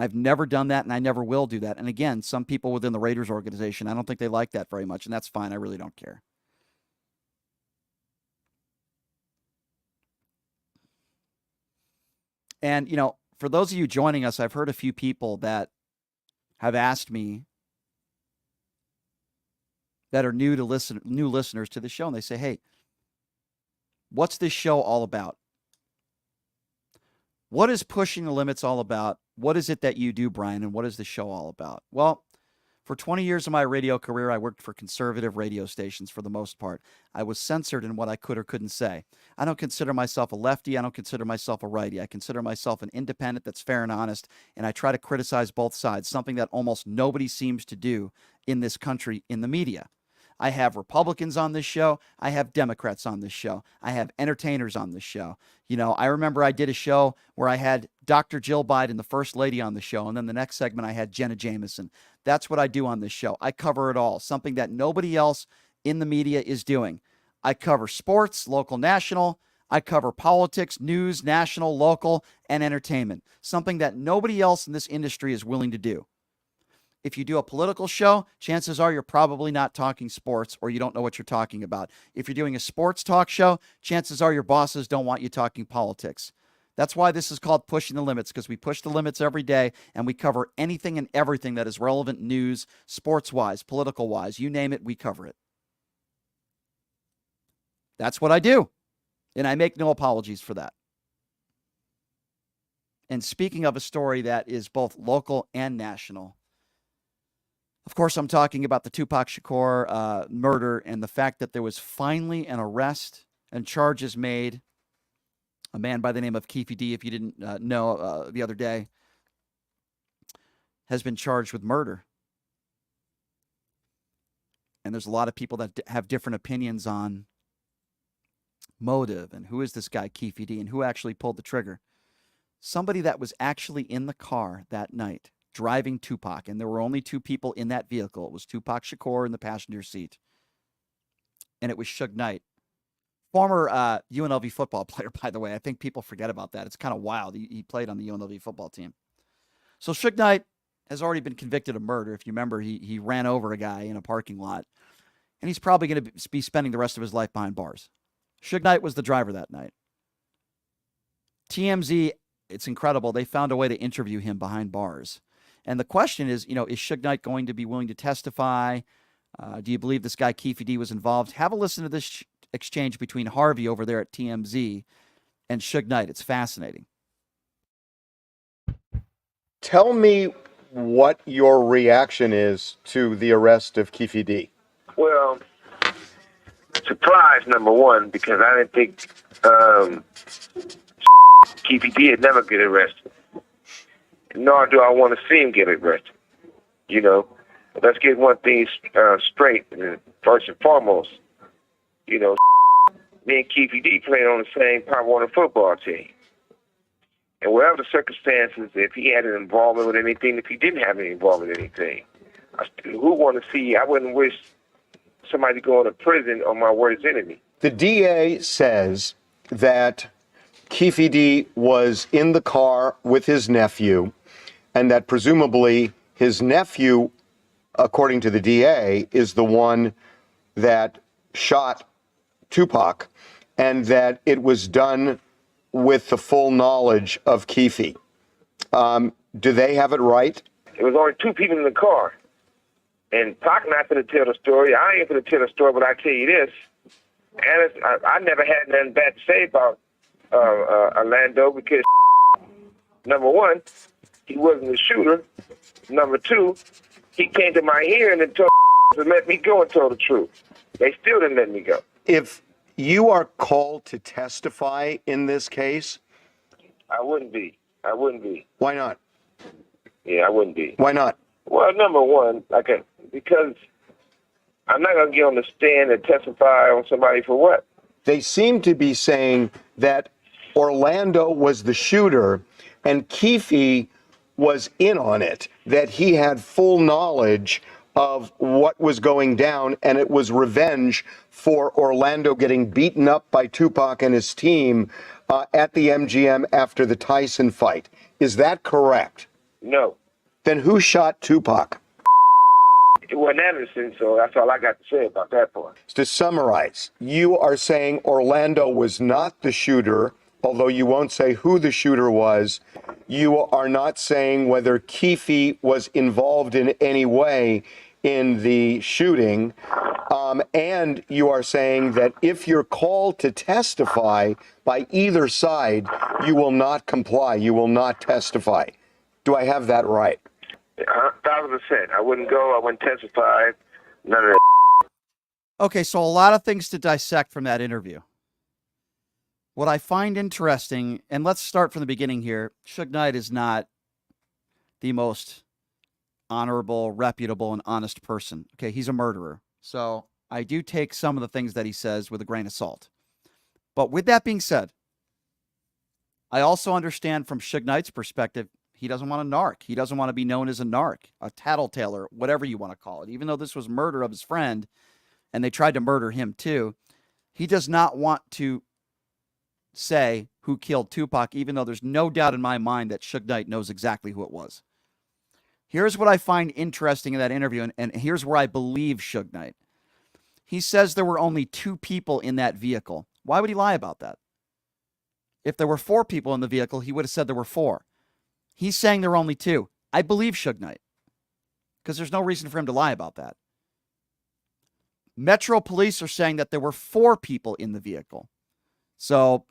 Speaker 7: I've never done that, and I never will do that. And again, some people within the Raiders organization, I don't think they like that very much, and that's fine. I really don't care. And, for those of you joining us, I've heard a few people that have asked me that are new listeners to the show, and they say, hey, what's this show all about? What is Pushing the Limits all about? What is it that you do, Brian, and what is the show all about? Well, for 20 years of my radio career, I worked for conservative radio stations for the most part. I was censored in what I could or couldn't say. I don't consider myself a lefty. I don't consider myself a righty. I consider myself an independent that's fair and honest, and I try to criticize both sides, something that almost nobody seems to do in this country in the media. I have Republicans on this show. I have Democrats on this show. I have entertainers on this show. I remember I did a show where I had Dr. Jill Biden, the First Lady, on the show. And then the next segment, I had Jenna Jameson. That's what I do on this show. I cover it all, something that nobody else in the media is doing. I cover sports, local, national. I cover politics, news, national, local, and entertainment, something that nobody else in this industry is willing to do. If you do a political show, chances are you're probably not talking sports or you don't know what you're talking about. If you're doing a sports talk show, chances are your bosses don't want you talking politics. That's why this is called Pushing the Limits, because we push the limits every day and we cover anything and everything that is relevant news, sports-wise, political-wise. You name it, we cover it. That's what I do, and I make no apologies for that. And speaking of a story that is both local and national, of course, I'm talking about the Tupac Shakur murder and the fact that there was finally an arrest and charges made. A man by the name of Keefe D, if you didn't know the other day, has been charged with murder. And there's a lot of people that have different opinions on motive and who is this guy Keefe D and who actually pulled the trigger. Somebody that was actually in the car that night driving Tupac, and there were only two people in that vehicle. It was Tupac Shakur in the passenger seat, and it was Suge Knight, former UNLV football player, by the way. I think people forget about that. It's kind of wild. He played on the UNLV football team. So Suge Knight has already been convicted of murder. If you remember, he ran over a guy in a parking lot, and he's probably going to be spending the rest of his life behind bars. Suge Knight was the driver that night. TMZ, it's incredible. They found a way to interview him behind bars. And the question is, is Suge Knight going to be willing to testify? Do you believe this guy Keefe D was involved? Have a listen to this exchange between Harvey over there at TMZ and Suge Knight. It's fascinating.
Speaker 2: Tell me what your reaction is to the arrest of Keefe D.
Speaker 22: Well, surprise, number one, because I didn't think Keefe D would never get arrested. Nor do I want to see him get arrested. Let's get one thing straight, first and foremost. Me and Keefe D played on the same Pop Warner football team. And whatever the circumstances, if he had an involvement with anything, if he didn't have any involvement with anything, who want to see? I wouldn't wish somebody going to prison on my worst enemy.
Speaker 2: The DA says that Keefe D was in the car with his nephew, and that presumably his nephew, according to the DA, is the one that shot Tupac, and that it was done with the full knowledge of Keefe. Do they have it right?
Speaker 22: There was only two people in the car. And Pac not going to tell the story. I ain't going to tell the story, but I tell you this. And I never had nothing bad to say about Orlando because, number one, he wasn't the shooter. Number two, he came to my hearing and told to let me go and told the truth. They still didn't let me go.
Speaker 2: If you are called to testify in this case?
Speaker 22: I wouldn't be.
Speaker 2: Why not?
Speaker 22: Yeah, I wouldn't be.
Speaker 2: Why not?
Speaker 22: Well, number one, because I'm not going to get on the stand and testify on somebody for what?
Speaker 2: They seem to be saying that Orlando was the shooter and Keefe was in on it, that he had full knowledge of what was going down, and it was revenge for Orlando getting beaten up by Tupac and his team at the MGM after the Tyson fight. Is that correct?
Speaker 22: No.
Speaker 2: Then who shot Tupac?
Speaker 22: It wasn't Anderson, so that's all I got to say about that part.
Speaker 2: To summarize, you are saying Orlando was not the shooter, although you won't say who the shooter was. You are not saying whether Keefe was involved in any way in the shooting. And you are saying that if you're called to testify by either side, you will not comply. You will not testify. Do I have that right?
Speaker 22: 1,000%. I wouldn't go. I wouldn't testify. None of that.
Speaker 7: Okay, so a lot of things to dissect from that interview. What I find interesting, and let's start from the beginning here, Suge Knight is not the most honorable, reputable, and honest person. Okay, he's a murderer. So I do take some of the things that he says with a grain of salt. But with that being said, I also understand from Suge Knight's perspective, he doesn't want a narc. He doesn't want to be known as a narc, a tattletaler, whatever you want to call it. Even though this was murder of his friend, and they tried to murder him too, he does not want to say who killed Tupac, even though there's no doubt in my mind that Suge Knight knows exactly who it was. Here's what I find interesting in that interview, and here's where I believe Suge Knight. He says there were only 2 people in that vehicle. Why would he lie about that? If there were 4 people in the vehicle, he would have said there were 4. He's saying there were only 2. I believe Suge Knight because there's no reason for him to lie about that. Metro police are saying that there were 4 people in the vehicle. So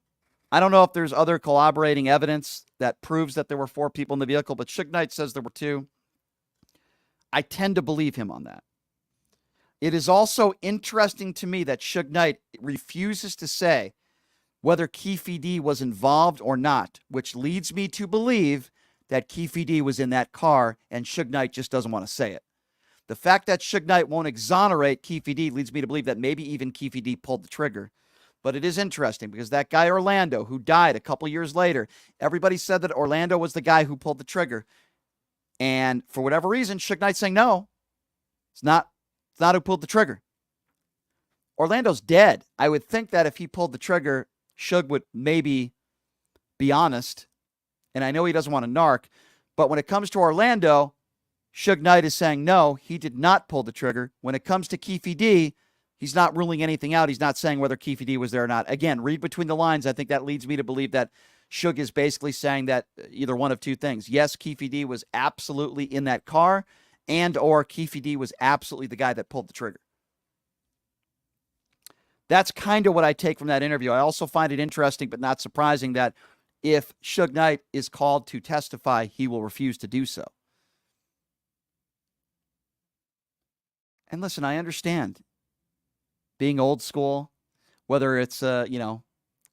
Speaker 7: I don't know if there's other corroborating evidence that proves that there were 4 people in the vehicle, but Suge Knight says there were 2. I tend to believe him on that. It is also interesting to me that Suge Knight refuses to say whether Keefe D was involved or not, which leads me to believe that Keefe D was in that car, and Suge Knight just doesn't want to say it. The fact that Suge Knight won't exonerate Keefe D leads me to believe that maybe even Keefe D pulled the trigger. But it is interesting because that guy Orlando, who died a couple years later, everybody said that Orlando was the guy who pulled the trigger. And for whatever reason, Suge Knight's saying, no, it's not who pulled the trigger. Orlando's dead. I would think that if he pulled the trigger, Suge would maybe be honest. And I know he doesn't want a narc, but when it comes to Orlando, Suge Knight is saying, no, he did not pull the trigger. When it comes to Keefe D, he's not ruling anything out. He's not saying whether Keefe D was there or not. Again, read between the lines. I think that leads me to believe that Suge is basically saying that either one of 2 things. Yes, Keefe D was absolutely in that car, and or Keefe D was absolutely the guy that pulled the trigger. That's kind of what I take from that interview. I also find it interesting, but not surprising, that if Suge Knight is called to testify, he will refuse to do so. And listen, I understand being old school, whether it's a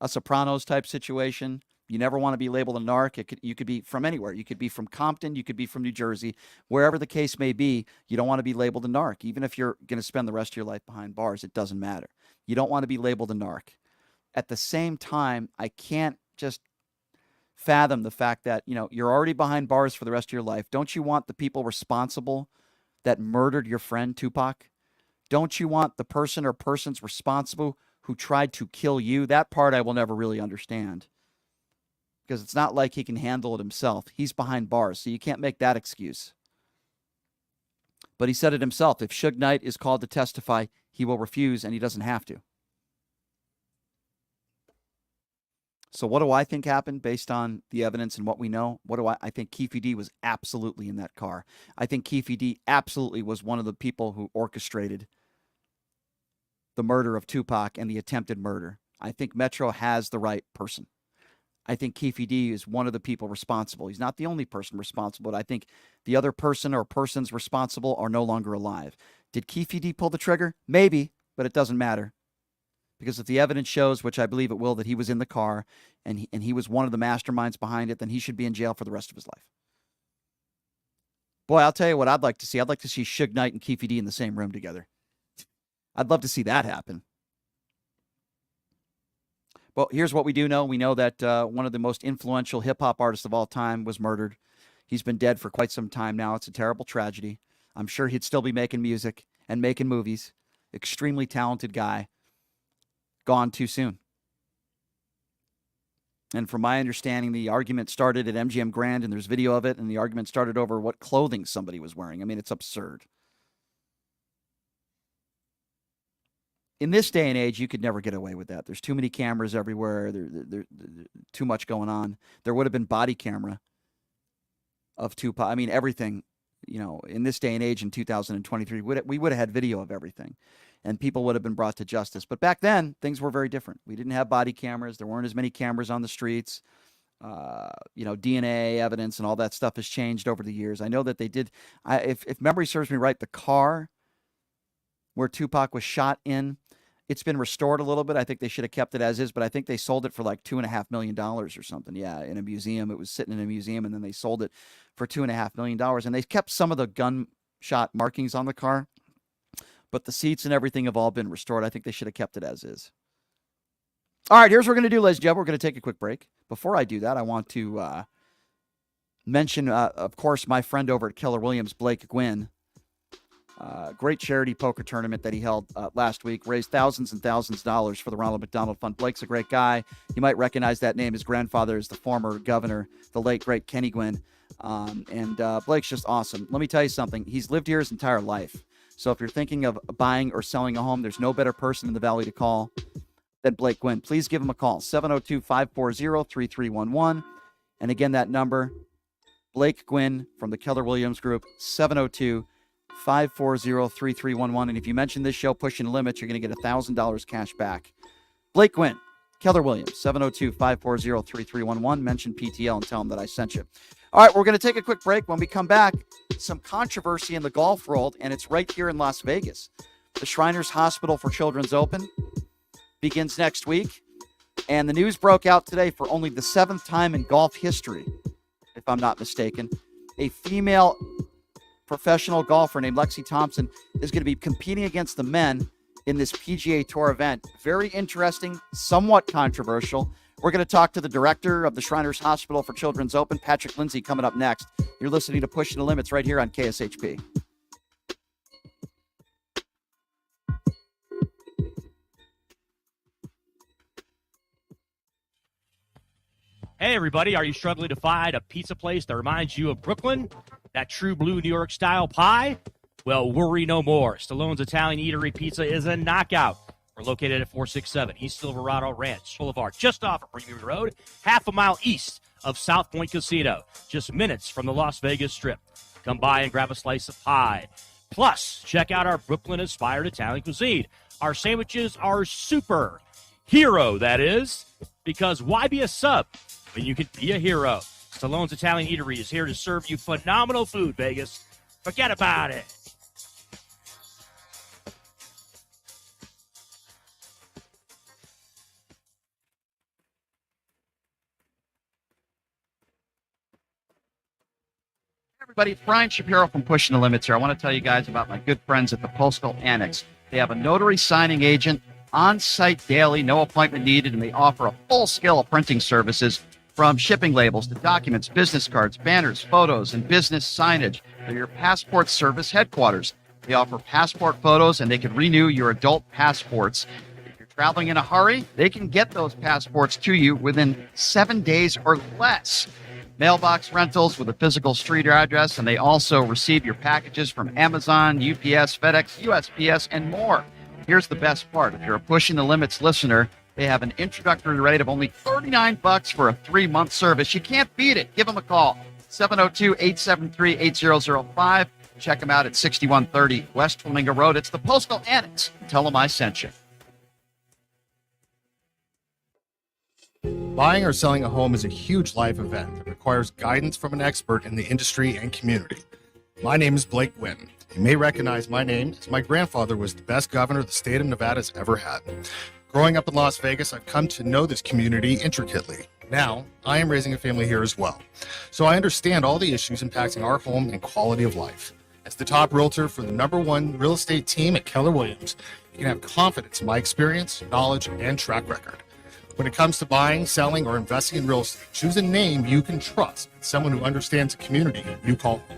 Speaker 7: Sopranos type situation. You never want to be labeled a narc. You could be from anywhere. You could be from Compton. You could be from New Jersey. Wherever the case may be, you don't want to be labeled a narc. Even if you're going to spend the rest of your life behind bars, it doesn't matter. You don't want to be labeled a narc. At the same time, I can't just fathom the fact that, you're already behind bars for the rest of your life. Don't you want the people responsible that murdered your friend Tupac? Don't you want the person or persons responsible who tried to kill you? That part I will never really understand, because it's not like he can handle it himself. He's behind bars, so you can't make that excuse. But he said it himself. If Suge Knight is called to testify, he will refuse, and he doesn't have to. So what do I think happened based on the evidence and what we know? I think Keefe D was absolutely in that car. I think Keefe D absolutely was one of the people who orchestrated the murder of Tupac and the attempted murder. I think Metro has the right person. I think Keefe D is one of the people responsible. He's not the only person responsible, but I think the other person or persons responsible are no longer alive. Did Keefe D pull the trigger? Maybe, but it doesn't matter. Because if the evidence shows, which I believe it will, that he was in the car and he was one of the masterminds behind it, then he should be in jail for the rest of his life. Boy, I'll tell you what I'd like to see. I'd like to see Suge Knight and Keefe D in the same room together. I'd love to see that happen. Well, here's what we do know. We know that one of the most influential hip-hop artists of all time was murdered. He's been dead for quite some time now. It's a terrible tragedy. I'm sure he'd still be making music and making movies. Extremely talented guy. Gone too soon. And from my understanding, the argument started at MGM Grand, and there's video of it, and the argument started over what clothing somebody was wearing. I mean, it's absurd. In this day and age, you could never get away with that. There's too many cameras everywhere. There's too much going on. There would have been body camera of Tupac. I mean, everything, in this day and age in 2023, we would have had video of everything, and people would have been brought to justice. But back then, things were very different. We didn't have body cameras. There weren't as many cameras on the streets. DNA evidence and all that stuff has changed over the years. I know that they did. If memory serves me right, the car where Tupac was shot in, it's been restored a little bit. I think they should have kept it as is, but I think they sold it for like $2.5 million or something. Yeah, in a museum. It was sitting in a museum, and then they sold it for $2.5 million. And they kept some of the gunshot markings on the car, but the seats and everything have all been restored. I think they should have kept it as is. All right, here's what we're going to do, ladies and gentlemen. We're going to take a quick break. Before I do that, I want to mention, of course, my friend over at Keller Williams, Blake Gwynn. Great charity poker tournament that he held last week. Raised thousands and thousands of dollars for the Ronald McDonald Fund. Blake's a great guy. You might recognize that name. His grandfather is the former governor, the late, great Kenny Gwynn. And Blake's just awesome. Let me tell you something. He's lived here his entire life. So if you're thinking of buying or selling a home, there's no better person in the Valley to call than Blake Gwynn. Please give him a call, 702-540-3311. And again, that number, Blake Gwynn from the Keller Williams Group, 702-540-3311. And if you mention this show, Pushing the Limits, you're going to get $1,000 cash back. Blake Gwynn, Keller Williams, 702-540-3311. Mention PTL and tell them that I sent you. All right, we're going to take a quick break. When we come back, some controversy in the golf world, and it's right here in Las Vegas. The Shriners Hospital for Children's Open begins next week, and the news broke out today for only the 7th time in golf history, if I'm not mistaken. A female professional golfer named Lexi Thompson is going to be competing against the men in this PGA Tour event. Very interesting, somewhat controversial. We're going to talk to the director of the Shriners Hospital for Children's Open, Patrick Lyndsey, coming up next. You're listening to Pushing the Limits right here on KSHP.
Speaker 16: Hey, everybody, are you struggling to find a pizza place that reminds you of Brooklyn? That true blue New York style pie? Well, worry no more. Stallone's Italian Eatery Pizza is a knockout. We're located at 467 East Silverado Ranch Boulevard, just off of Premium Road, half a mile east of South Point Casino, just minutes from the Las Vegas Strip. Come by and grab a slice of pie. Plus, check out our Brooklyn-inspired Italian cuisine. Our sandwiches are super. Hero, that is. Because why be a sub when you can be a hero? Stallone's Italian Eatery is here to serve you phenomenal food, Vegas. Forget about it.
Speaker 7: Everybody, it's Brian Shapiro from Pushing the Limits here. I want to tell you guys about my good friends at the Postal Annex. They have a notary signing agent on-site daily, no appointment needed, and they offer a full scale of printing services from shipping labels to documents, business cards, banners, photos, and business signage. They're your passport service headquarters. They offer passport photos, and they can renew your adult passports. If you're traveling in a hurry, they can get those passports to you within 7 days or less. Mailbox rentals with a physical street address, and they also receive your packages from Amazon, UPS, FedEx, USPS, and more. Here's the best part. If you're a Pushing the Limits listener, they have an introductory rate of only $39 for a 3-month service. You can't beat it. Give them a call, 702-873-8005. Check them out at 6130 West Flamingo Road. It's the Postal Annex. Tell them I sent you.
Speaker 17: Buying or selling a home is a huge life event that requires guidance from an expert in the industry and community. My name is Blake Wynn. You may recognize my name as my grandfather was the best governor the state of Nevada has ever had. Growing up in Las Vegas, I've come to know this community intricately. Now, I am raising a family here as well, so I understand all the issues impacting our home and quality of life. As the top realtor for the #1 real estate team at Keller Williams, you can have confidence in my experience, knowledge, and track record. When it comes to buying, selling, or investing in real estate, choose a name you can trust and someone who understands the community you call home.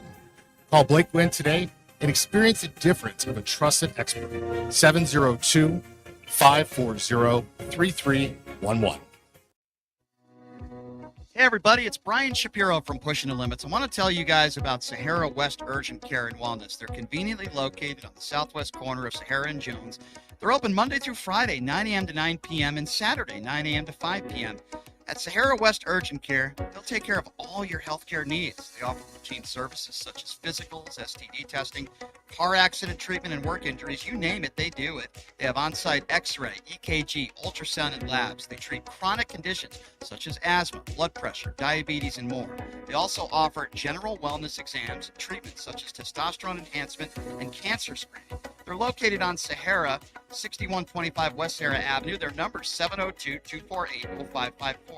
Speaker 17: Call Blake Wynn today and experience the difference of a trusted expert. 702-540-3311.
Speaker 7: Hey everybody, it's Brian Shapiro from Pushing the Limits. I want to tell you guys about Sahara West Urgent Care and Wellness. They're conveniently located on the southwest corner of Sahara and Jones. They're open Monday through Friday, 9 a.m. to 9 p.m. and Saturday, 9 a.m. to 5 p.m. At Sahara West Urgent Care, they'll take care of all your healthcare needs. They offer routine services such as physicals, STD testing, car accident treatment, and work injuries. You name it, they do it. They have on-site x-ray, EKG, ultrasound, and labs. They treat chronic conditions such as asthma, blood pressure, diabetes, and more. They also offer general wellness exams, treatments such as testosterone enhancement and cancer screening. They're located on Sahara, 6125 West Sahara Avenue. Their number is 702-248-0554.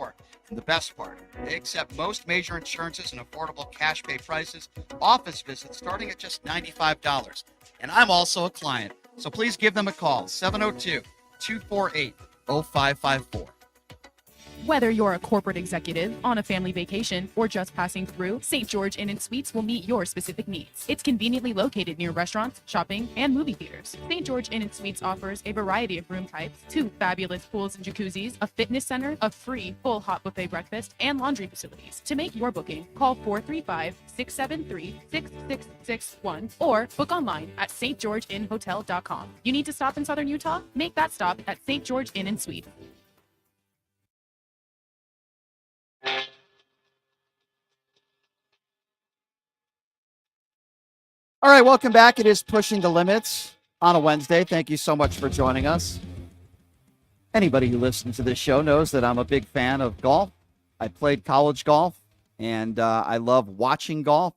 Speaker 7: And the best part, they accept most major insurances and affordable cash pay prices, office visits starting at just $95. And I'm also a client, so please give them a call, 702-248-0554.
Speaker 1: Whether you're a corporate executive, on a family vacation, or just passing through, St. George Inn & Suites will meet your specific needs. It's conveniently located near restaurants, shopping, and movie theaters. St. George Inn & Suites offers a variety of room types, 2 fabulous pools and jacuzzis, a fitness center, a free full hot buffet breakfast, and laundry facilities. To make your booking, call 435-673-6661 or book online at stgeorgeinnhotel.com. You need to stop in Southern Utah? Make that stop at St. George Inn & Suites.
Speaker 7: All right, welcome back. It is Pushing the Limits on a Wednesday. Thank you so much for joining us. Anybody who listens to this show knows that I'm a big fan of golf. I played college golf, and I love watching golf,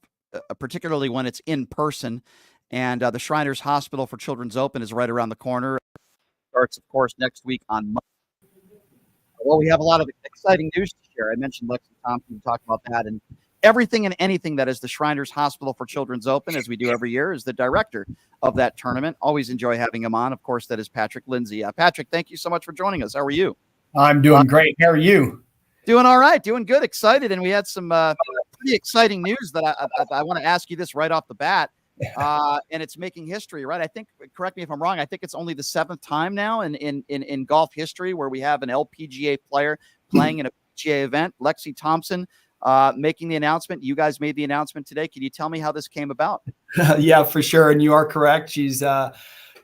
Speaker 7: particularly when it's in person. And the Shriners Hospital for Children's Open is right around the corner. Starts, of course, next week on Monday. Well, we have a lot of exciting news to share. I mentioned Lexi Thompson. We talked about that, and everything and anything that is the Shriners Hospital for Children's Open, as we do every year, is the director of that tournament. Always enjoy having him on. Of course, that is Patrick Lyndsey. Patrick, thank you so much for joining us. How are you?
Speaker 4: I'm doing great. How are you?
Speaker 7: Doing all right. Doing good. Excited. And we had some pretty exciting news that I want to ask you this right off the bat. And it's making history, right? I think, correct me if I'm wrong, I think it's only the 7th time now in golf history where we have an LPGA player playing in a PGA event. Lexi Thompson making the announcement. You guys made the announcement today. Can you tell me how this came about?
Speaker 4: Yeah, for sure. And you are correct. She's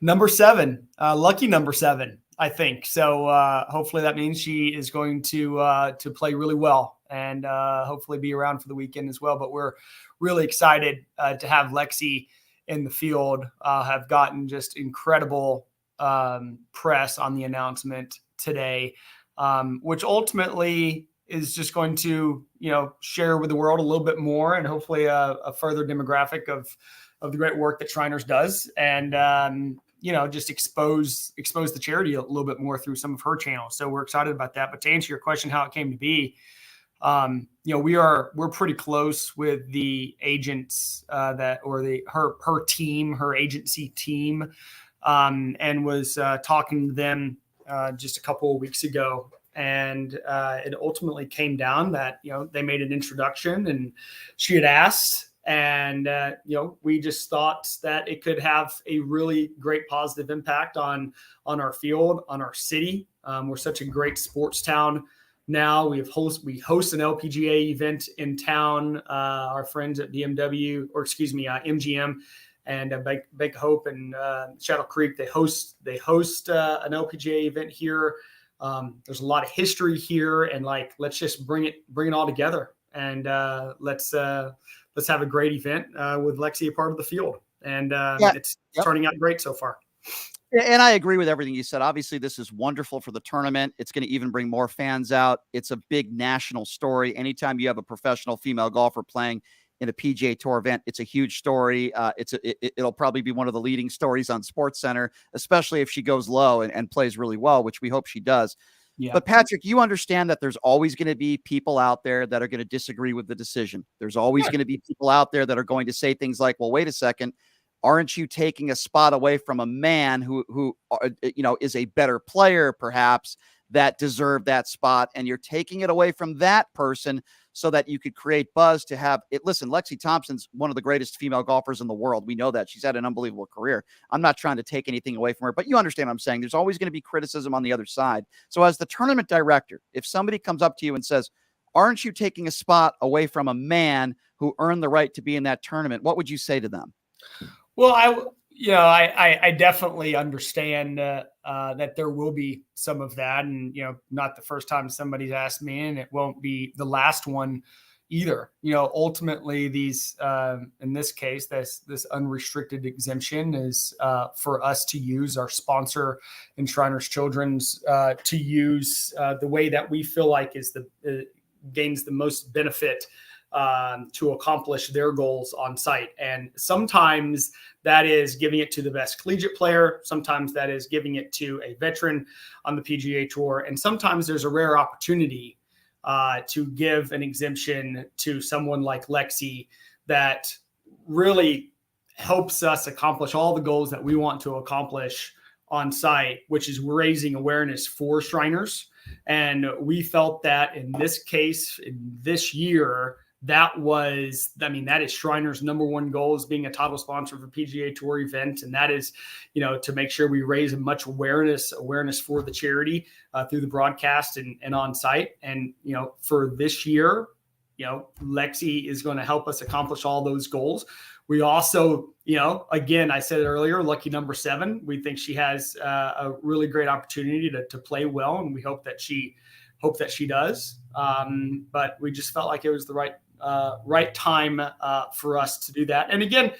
Speaker 4: number 7, lucky number 7, I think. So hopefully that means she is going to play really well and hopefully be around for the weekend as well. But we're really excited to have Lexi in the field. Have gotten just incredible press on the announcement today, which ultimately is just going to, share with the world a little bit more and hopefully a further demographic of the great work that Shriners does. And, just expose the charity a little bit more through some of her channels. So we're excited about that. But to answer your question, how it came to be, we're pretty close with the agents her team, her agency team, and was talking to them just a couple of weeks ago. And it ultimately came down that, they made an introduction and she had asked, and, we just thought that it could have a really great positive impact on our field, on our city. We're such a great sports town now. We host an LPGA event in town. Our friends at MGM and Baker Hope and Shadow Creek, they host an LPGA event here. There's a lot of history here, and let's just bring it all together, and let's have a great event with Lexi a part of the field, and it's turning out great so far.
Speaker 7: And I agree with everything you said. Obviously, this is wonderful for the tournament. It's going to even bring more fans out. It's a big national story. Anytime you have a professional female golfer playing in a PGA Tour event, it's a huge story. It'll probably be one of the leading stories on SportsCenter, especially if she goes low and plays really well, which we hope she does.
Speaker 4: Yeah.
Speaker 7: But Patrick, you understand that there's always going to be people out there that are going to disagree with the decision. There's always going to be people out there that are going to say things like, well, wait a second, aren't you taking a spot away from a man who is a better player, perhaps, that deserved that spot, and you're taking it away from that person so that you could create buzz to have it. Listen, Lexi Thompson's one of the greatest female golfers in the world. We know that. She's had an unbelievable career. I'm not trying to take anything away from her, but you understand what I'm saying. There's always going to be criticism on the other side. So as the tournament director, if somebody comes up to you and says, aren't you taking a spot away from a man who earned the right to be in that tournament, what would you say to them?
Speaker 4: Well, I definitely understand that there will be some of that, and not the first time somebody's asked me, and it won't be the last one either. Ultimately, these in this case, this unrestricted exemption is for us to use our sponsor, Enshriners Children's, to use the way that we feel like is gains the most benefit to accomplish their goals on site. And sometimes that is giving it to the best collegiate player. Sometimes that is giving it to a veteran on the PGA Tour. And sometimes there's a rare opportunity to give an exemption to someone like Lexi that really helps us accomplish all the goals that we want to accomplish on site, which is raising awareness for Shriners. And we felt that in this case, in this year, that is Shriners' number one goal, is being a title sponsor of a PGA Tour event. And that is, to make sure we raise as much awareness for the charity through the broadcast and on site. And, for this year, Lexi is going to help us accomplish all those goals. We also, again, I said it earlier, lucky number 7. We think she has a really great opportunity to play well, and we hope that she does. But we just felt like it was the right time for us to do that. And again,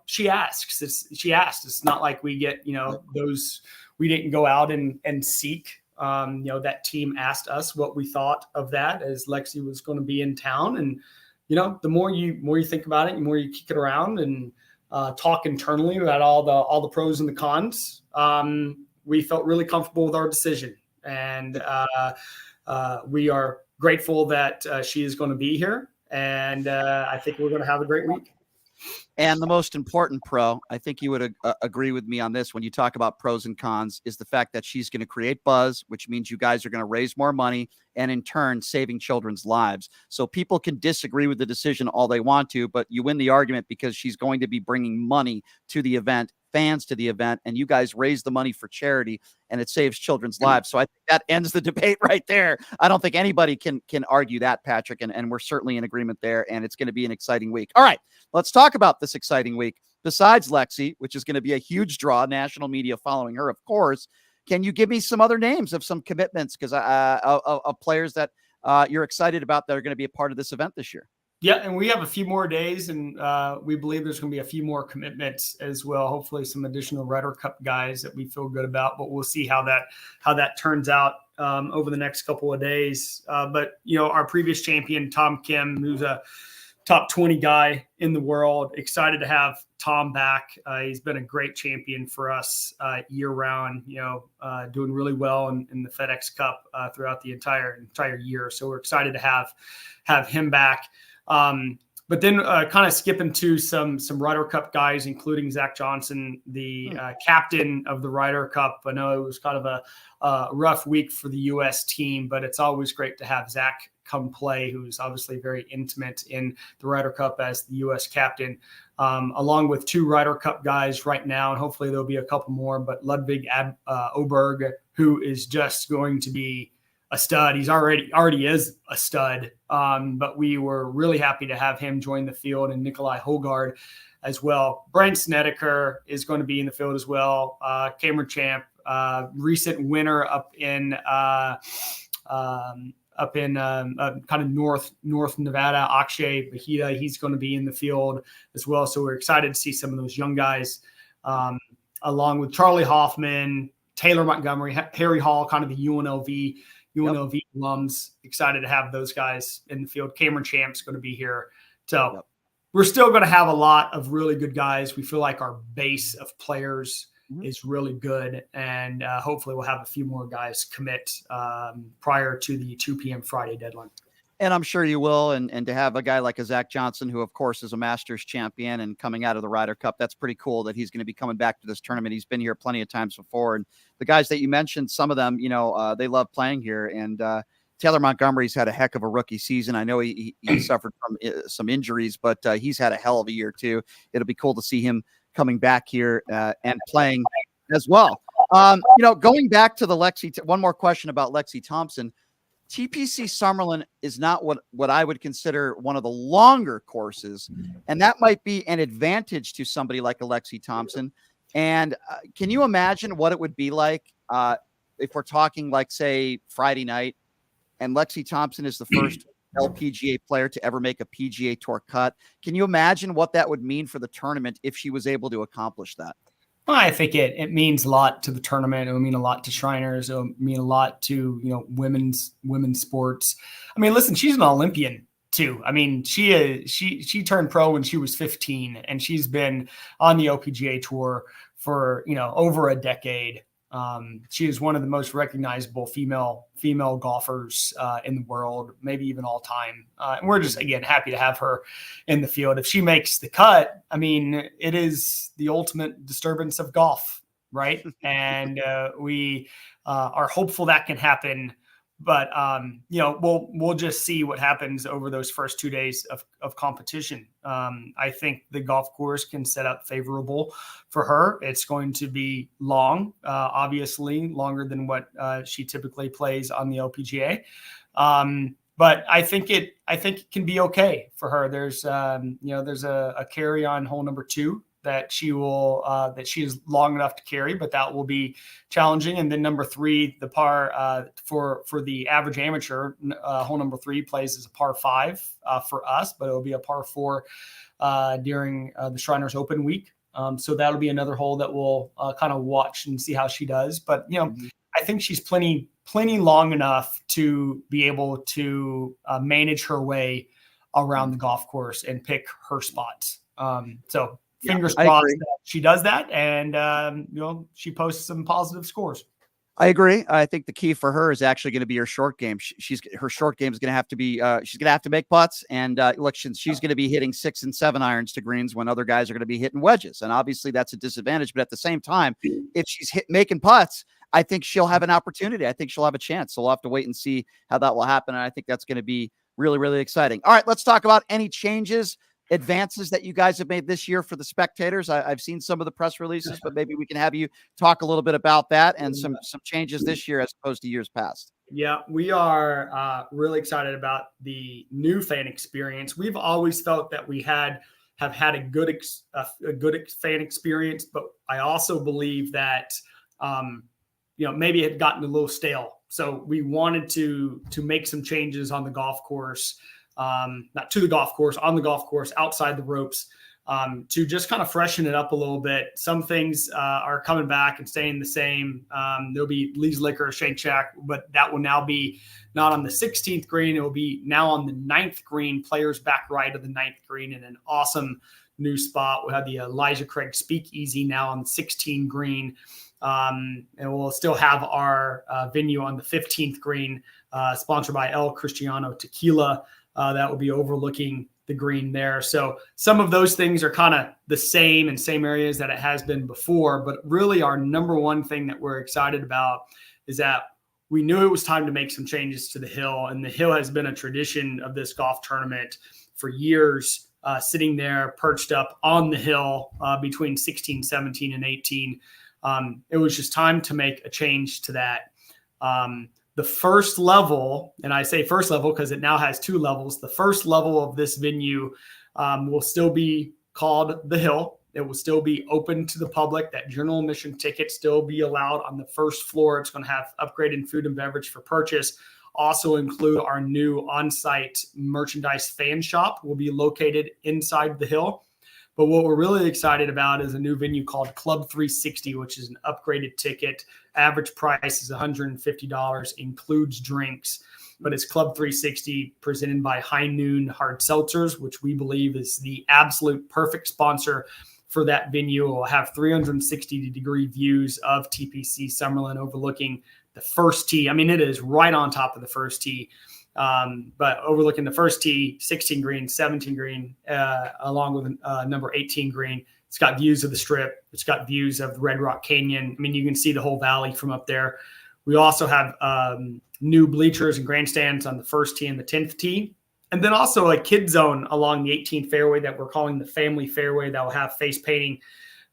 Speaker 4: she asked. It's not like we get, those. We didn't go out and seek. That team asked us what we thought of that, as Lexi was going to be in town. And the more you think about it, the more you kick it around and talk internally about all the pros and the cons. We felt really comfortable with our decision, and we are grateful that she is going to be here. And I think we're going to have a great week.
Speaker 7: And the most important pro, I think you would agree with me on this when you talk about pros and cons, is the fact that she's going to create buzz, which means you guys are going to raise more money and in turn saving children's lives. So people can disagree with the decision all they want to, but you win the argument because she's going to be bringing money to the event, fans to the event, and you guys raise the money for charity and it saves children's lives. So I think that ends the debate right there. I don't think anybody can argue that, Patrick, and we're certainly in agreement there, and it's going to be an exciting week. All right, let's talk about this exciting week. Besides Lexi, which is going to be a huge draw, national media following her, of course, can you give me some other names of some commitments of players that you're excited about that are going to be a part of this event this year?
Speaker 4: Yeah, and we have a few more days, and we believe there's going to be a few more commitments as well. Hopefully, some additional Ryder Cup guys that we feel good about, but we'll see how that turns out over the next couple of days. But our previous champion, Tom Kim, who's a top 20 guy in the world, excited to have Tom back. He's been a great champion for us year round. Doing really well in the FedEx Cup throughout the entire year. So we're excited to have him back. But then kind of skipping to some Ryder Cup guys, including Zach Johnson, the captain of the Ryder Cup. I know it was kind of a rough week for the U.S. team, but it's always great to have Zach come play, who's obviously very intimate in the Ryder Cup as the U.S. captain, along with 2 Ryder Cup guys right now, and hopefully there'll be a couple more. But Ludwig Oberg, who is just going to be a stud. He's already is a stud. But we were really happy to have him join the field, and Nikolai Hogard as well. Brian Snedeker is going to be in the field as well. Cameron Champ, recent winner up in kind of North Nevada, Akshay Bahita. He's going to be in the field as well. So we're excited to see some of those young guys, along with Charlie Hoffman, Taylor Montgomery, Harry Hall, kind of the UNLV alums. Excited to have those guys in the field. Cameron Champ's going to be here. So we're still going to have a lot of really good guys. We feel like our base of players is really good. And hopefully we'll have a few more guys commit prior to the 2 p.m. Friday deadline.
Speaker 7: And I'm sure you will. And to have a guy like a Zach Johnson, who, of course, is a Masters champion and coming out of the Ryder Cup, that's pretty cool that he's going to be coming back to this tournament. He's been here plenty of times before. And the guys that you mentioned, some of them, they love playing here. And Taylor Montgomery's had a heck of a rookie season. I know he suffered from some injuries, but he's had a hell of a year, too. It'll be cool to see him coming back here and playing as well. Going back to the one more question about Lexi Thompson. TPC Summerlin is not what I would consider one of the longer courses, and that might be an advantage to somebody like Alexi Thompson. And can you imagine what it would be like if we're talking like, say, Friday night, and Lexi Thompson is the first LPGA player to ever make a PGA Tour cut? Can you imagine what that would mean for the tournament if she was able to accomplish that?
Speaker 4: Well, I think it means a lot to the tournament. It will mean a lot to Shriners. It will mean a lot to, women's sports. I mean, listen, she's an Olympian too. I mean, she turned pro when she was 15, and she's been on the LPGA tour for, over a decade. She is one of the most recognizable female golfers in the world, maybe even all time. And we're just, again, happy to have her in the field. If she makes the cut, I mean, it is the ultimate disturbance of golf, right? And we are hopeful that can happen. But, we'll just see what happens over those first 2 days of competition. I think the golf course can set up favorable for her. It's going to be long, obviously longer than what she typically plays on the LPGA. But I think it can be okay for her. There's a carry on hole number 2 that she is long enough to carry, but that will be challenging. And then number 3, the par for the average amateur, hole number 3 plays as a par 5 for us, but it'll be a par 4 during the Shriners Open week. So that'll be another hole that we'll kind of watch and see how she does. But I think she's plenty long enough to be able to manage her way around the golf course and pick her spots. So fingers crossed that she does that, and she posts some positive scores.
Speaker 7: I agree. I think the key for her is actually going to be her short game. Her short game is going to have to be. She's going to have to make putts, and look, she's going to be hitting 6 and 7 irons to greens when other guys are going to be hitting wedges, and obviously that's a disadvantage. But at the same time, if she's making putts, I think she'll have an opportunity. I think she'll have a chance. So we'll have to wait and see how that will happen, and I think that's going to be really, really exciting. All right, let's talk about any changes, advances that you guys have made this year for the spectators. I've seen some of the press releases, but maybe we can have you talk a little bit about that and some changes this year as opposed to years past.
Speaker 4: Yeah, we are really excited about the new fan experience. We've always felt that we have had a good fan experience, but I also believe that maybe it had gotten a little stale. So we wanted to make some changes on the golf course. Not to the golf course, on the golf course, outside the ropes, to just kind of freshen it up a little bit. Some things are coming back and staying the same. There'll be Lee's Liquor, Shake Shack, but that will now be not on the 16th green. It will be now on the 9th green, players back right of the 9th green, in an awesome new spot. We'll have the Elijah Craig Speakeasy now on the 16 green. And we'll still have our venue on the 15th green, sponsored by El Cristiano Tequila. That will be overlooking the green there. So some of those things are kind of the same areas that it has been before. But really our number one thing that we're excited about is that we knew it was time to make some changes to the hill. And the hill has been a tradition of this golf tournament for years, sitting there perched up on the hill between 16, 17, and 18. It was just time to make a change to that. The first level, and I say first level because it now has 2 levels. The first level of this venue will still be called The Hill. It will still be open to the public. That general admission ticket still be allowed on the first floor. It's going to have upgraded food and beverage for purchase. Also include our new on-site merchandise fan shop will be located inside The Hill. But what we're really excited about is a new venue called Club 360, which is an upgraded ticket. Average price is $150, includes drinks. But it's Club 360 presented by High Noon Hard Seltzers, which we believe is the absolute perfect sponsor for that venue. We'll have 360-degree views of TPC Summerlin overlooking the first tee. I mean, it is right on top of the first tee, but overlooking the first tee, 16 green, 17 green, along with number 18 green. It's got views of the Strip. It's got views of the Red Rock Canyon. I mean, you can see the whole valley from up there. We also have new bleachers and grandstands on the first tee and the 10th tee. And then also a kid zone along the 18th fairway that we're calling the family fairway that will have face painting,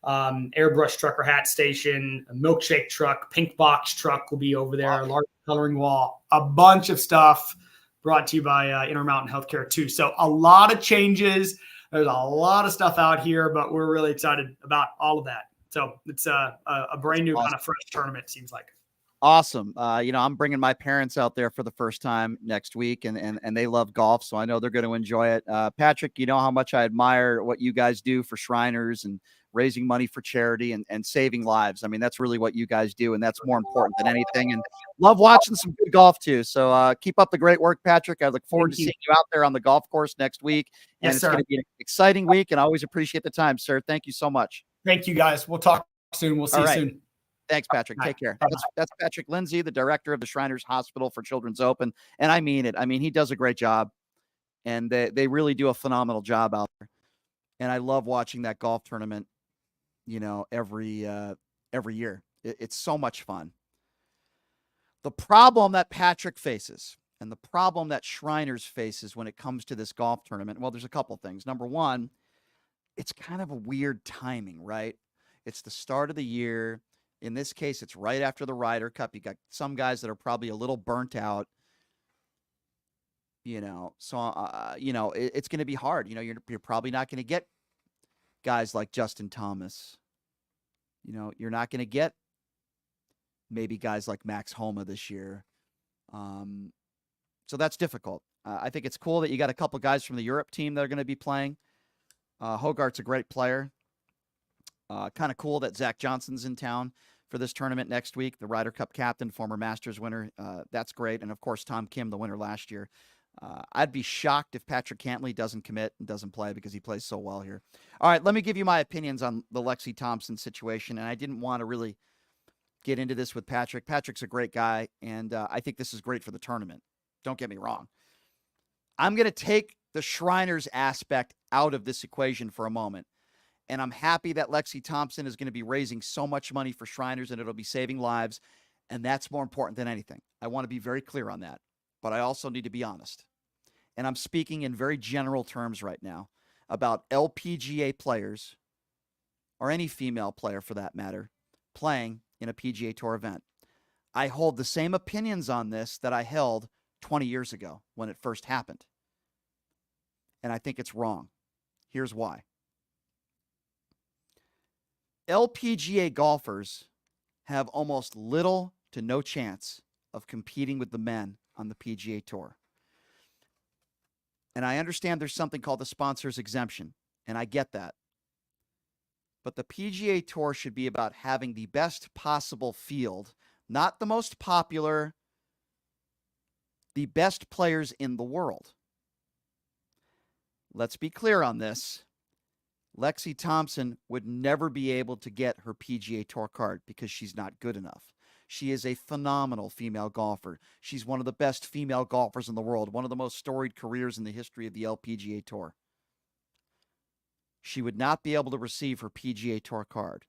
Speaker 4: airbrush trucker hat station, a milkshake truck, pink box truck will be over there, a large coloring wall, a bunch of stuff brought to you by Intermountain Healthcare too. So a lot of changes. There's a lot of stuff out here, but we're really excited about all of that. So it's a brand new kind of fresh tournament, seems like.
Speaker 7: Awesome. I'm bringing my parents out there for the first time next week, and they love golf, so I know they're going to enjoy it. Patrick, you know how much I admire what you guys do for Shriners and raising money for charity and saving lives. I mean, that's really what you guys do, and that's more important than anything. And love watching some good golf too. So keep up the great work, Patrick. I look forward to seeing you out there on the golf course next week. And
Speaker 4: Yes,
Speaker 7: it's
Speaker 4: sir.
Speaker 7: going to be an exciting week, and I always appreciate the time, sir. Thank you so much.
Speaker 4: Thank you, guys. We'll talk soon. We'll see you soon.
Speaker 7: Thanks, Patrick. Take care. That's Patrick Lyndsey, the director of the Shriners Hospital for Children's Open. And I mean it. I mean, he does a great job, and they really do a phenomenal job out there. And I love watching that golf tournament, every year. It's so much fun. The problem that Patrick faces and the problem that Shriners faces when it comes to this golf tournament, well, there's a couple things. Number one, it's kind of a weird timing, right? It's the start of the year. In this case, it's right after the Ryder Cup. You got some guys that are probably a little burnt out, so, it's going to be hard. You're probably not going to get guys like Justin Thomas. You're not going to get maybe guys like Max Homa this year. So that's difficult. I think it's cool that you got a couple guys from the Europe team that are going to be playing. Hogarth's a great player. Kind of cool that Zach Johnson's in town for this tournament next week. The Ryder Cup captain, former Masters winner. That's great. And, of course, Tom Kim, the winner last year. I'd be shocked if Patrick Cantley doesn't commit and doesn't play because he plays so well here. All right, let me give you my opinions on the Lexi Thompson situation. And I didn't want to really get into this with Patrick. Patrick's a great guy, and I think this is great for the tournament. Don't get me wrong. I'm going to take the Shriners aspect out of this equation for a moment. And I'm happy that Lexi Thompson is going to be raising so much money for Shriners, and it'll be saving lives. And that's more important than anything. I want to be very clear on that. But I also need to be honest. And I'm speaking in very general terms right now about LPGA players, or any female player for that matter, playing in a PGA Tour event. I hold the same opinions on this that I held 20 years ago when it first happened. And I think it's wrong. Here's why. LPGA golfers have almost little to no chance of competing with the men on the PGA Tour. And I understand there's something called the sponsor's exemption, and I get that. But the PGA Tour should be about having the best possible field, not the most popular, the best players in the world. Let's be clear on this. Lexi Thompson would never be able to get her PGA Tour card because she's not good enough. She is a phenomenal female golfer. She's one of the best female golfers in the world, one of the most storied careers in the history of the LPGA Tour. She would not be able to receive her PGA Tour card.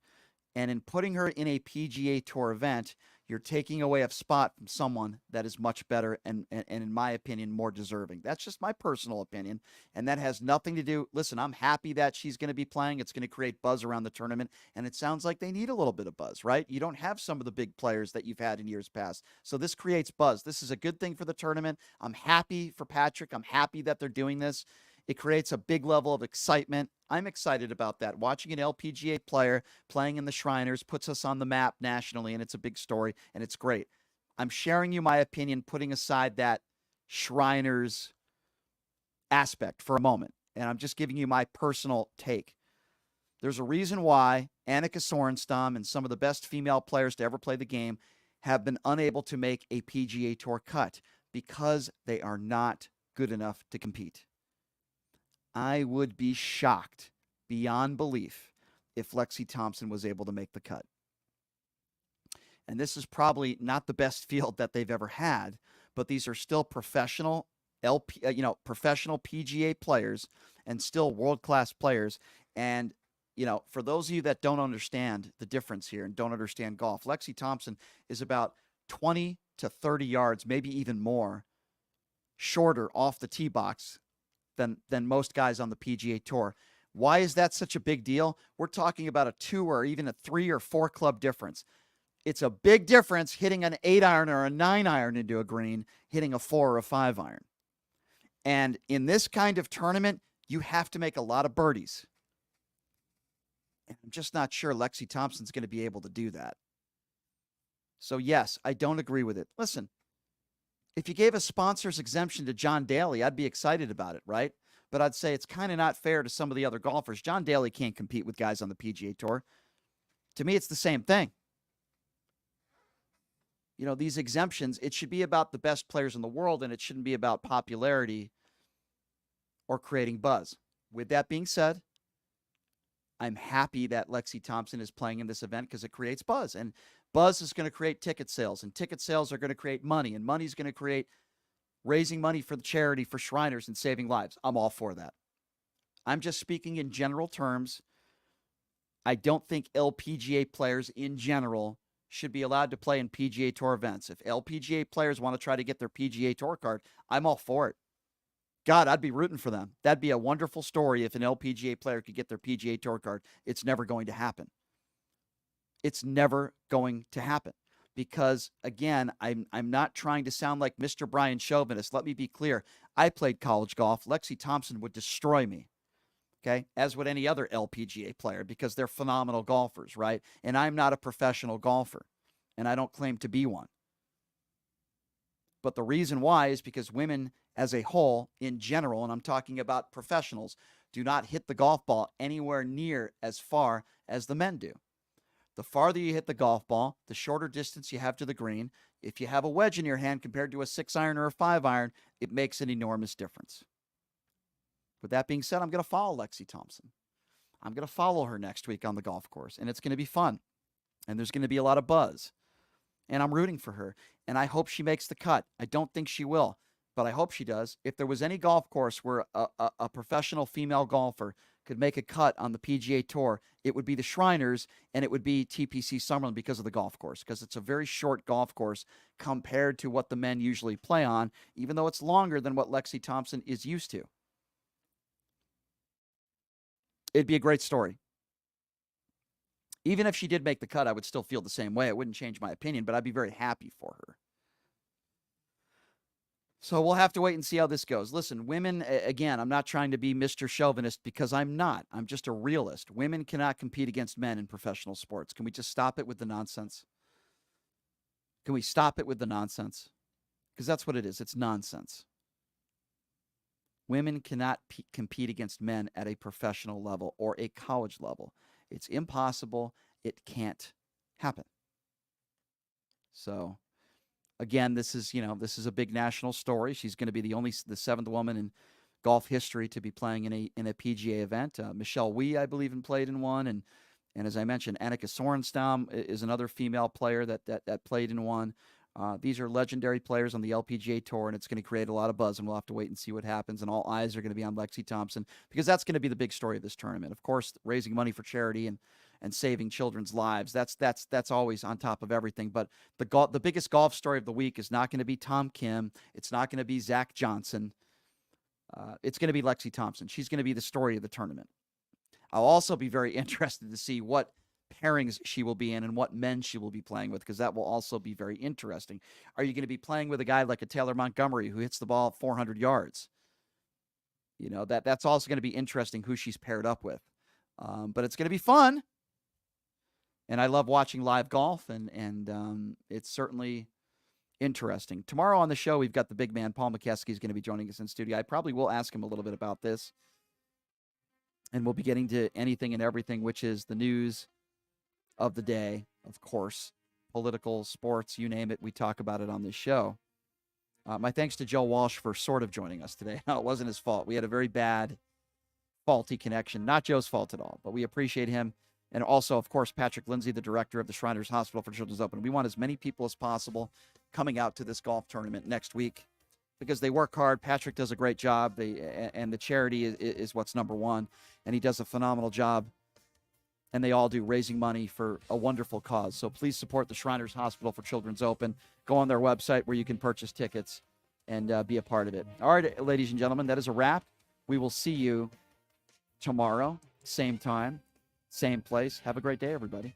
Speaker 7: And in putting her in a PGA Tour event, you're taking away a spot from someone that is much better and in my opinion, more deserving. That's just my personal opinion. And that has nothing to do. Listen, I'm happy that she's going to be playing. It's going to create buzz around the tournament. And it sounds like they need a little bit of buzz, right? You don't have some of the big players that you've had in years past. So this creates buzz. This is a good thing for the tournament. I'm happy for Patrick. I'm happy that they're doing this. It creates a big level of excitement. I'm excited about that. Watching an LPGA player playing in the Shriners puts us on the map nationally, and it's a big story, and it's great. I'm sharing you my opinion, putting aside that Shriners aspect for a moment, and I'm just giving you my personal take. There's a reason why Annika Sorenstam and some of the best female players to ever play the game have been unable to make a PGA Tour cut because they are not good enough to compete. I would be shocked beyond belief if Lexi Thompson was able to make the cut. And this is probably not the best field that they've ever had, but these are still professional professional PGA players and still world-class players. And, for those of you that don't understand the difference here and don't understand golf, Lexi Thompson is about 20 to 30 yards, maybe even more, shorter off the tee box than most guys on the PGA Tour. Why is that such a big deal? We're talking about a 2 or even a 3 or 4 club difference. It's a big difference hitting an 8-iron or a 9-iron into a green, hitting a 4 or a 5-iron. And in this kind of tournament, you have to make a lot of birdies. And I'm just not sure Lexi Thompson's going to be able to do that. So, yes, I don't agree with it. Listen, if you gave a sponsor's exemption to John Daly, I'd be excited about it, right? But I'd say it's kind of not fair to some of the other golfers. John Daly can't compete with guys on the PGA Tour. To me, it's the same thing. These exemptions, it should be about the best players in the world, and it shouldn't be about popularity or creating buzz. With that being said, I'm happy that Lexi Thompson is playing in this event because it creates buzz. And buzz is going to create ticket sales, and ticket sales are going to create money, and money is going to create raising money for the charity for Shriners and saving lives. I'm all for that. I'm just speaking in general terms. I don't think LPGA players in general should be allowed to play in PGA Tour events. If LPGA players want to try to get their PGA Tour card, I'm all for it. God, I'd be rooting for them. That'd be a wonderful story if an LPGA player could get their PGA Tour card. It's never going to happen. It's never going to happen. Because, again, I'm not trying to sound like Mr. Brian Chauvinist. Let me be clear. I played college golf. Lexi Thompson would destroy me, okay, as would any other LPGA player because they're phenomenal golfers, right? And I'm not a professional golfer, and I don't claim to be one. But the reason why is because women as a whole, in general, and I'm talking about professionals, do not hit the golf ball anywhere near as far as the men do. The farther you hit the golf ball, the shorter distance you have to the green. If you have a wedge in your hand compared to a 6-iron or a 5-iron, it makes an enormous difference. With that being said, I'm going to follow Lexi Thompson. I'm going to follow her next week on the golf course, and it's going to be fun. And there's going to be a lot of buzz. And I'm rooting for her, and I hope she makes the cut. I don't think she will, but I hope she does. If there was any golf course where a professional female golfer could make a cut on the PGA Tour, it would be the Shriners, and it would be TPC Summerlin because of the golf course, because it's a very short golf course compared to what the men usually play on, even though it's longer than what Lexi Thompson is used to. It'd be a great story. Even if she did make the cut, I would still feel the same way. It wouldn't change my opinion, but I'd be very happy for her. So we'll have to wait and see how this goes. Listen, women, again, I'm not trying to be Mr. Chauvinist because I'm not. I'm just a realist. Women cannot compete against men in professional sports. Can we just stop it with the nonsense? Can we stop it with the nonsense? Because that's what it is. It's nonsense. Women cannot compete against men at a professional level or a college level. It's impossible. It can't happen. So, again, this is a big national story. She's going to be the seventh woman in golf history to be playing in a PGA event. Michelle Wie, I believe, played in one, and as I mentioned, Annika Sorenstam is another female player that played in one. These are legendary players on the LPGA Tour, and it's going to create a lot of buzz, and we'll have to wait and see what happens, and all eyes are going to be on Lexi Thompson because that's going to be the big story of this tournament. Of course, raising money for charity and saving children's lives, that's always on top of everything. But the biggest golf story of the week is not going to be Tom Kim. It's not going to be Zach Johnson. It's going to be Lexi Thompson. She's going to be the story of the tournament. I'll also be very interested to see what pairings she will be in and what men she will be playing with, because that will also be very interesting. Are you going to be playing with a guy like a Taylor Montgomery who hits the ball 400 yards? That's also going to be interesting who she's paired up with. But it's going to be fun. And I love watching live golf, and it's certainly interesting. Tomorrow on the show, we've got the big man, Paul McKeskey, is going to be joining us in studio. I probably will ask him a little bit about this. And we'll be getting to anything and everything, which is the news of the day, of course, political, sports, you name it. We talk about it on this show. My thanks to Joe Walsh for sort of joining us today. No, it wasn't his fault. We had a very bad, faulty connection. Not Joe's fault at all, but we appreciate him And also, of course, Patrick Lyndsey, the director of the Shriners Hospital for Children's Open. We want as many people as possible coming out to this golf tournament next week because they work hard. Patrick does a great job, and the charity is what's number one, and he does a phenomenal job. And they all do, raising money for a wonderful cause. So please support the Shriners Hospital for Children's Open. Go on their website where you can purchase tickets and be a part of it. All right, ladies and gentlemen, that is a wrap. We will see you tomorrow, same time, same place. Have a great day, everybody.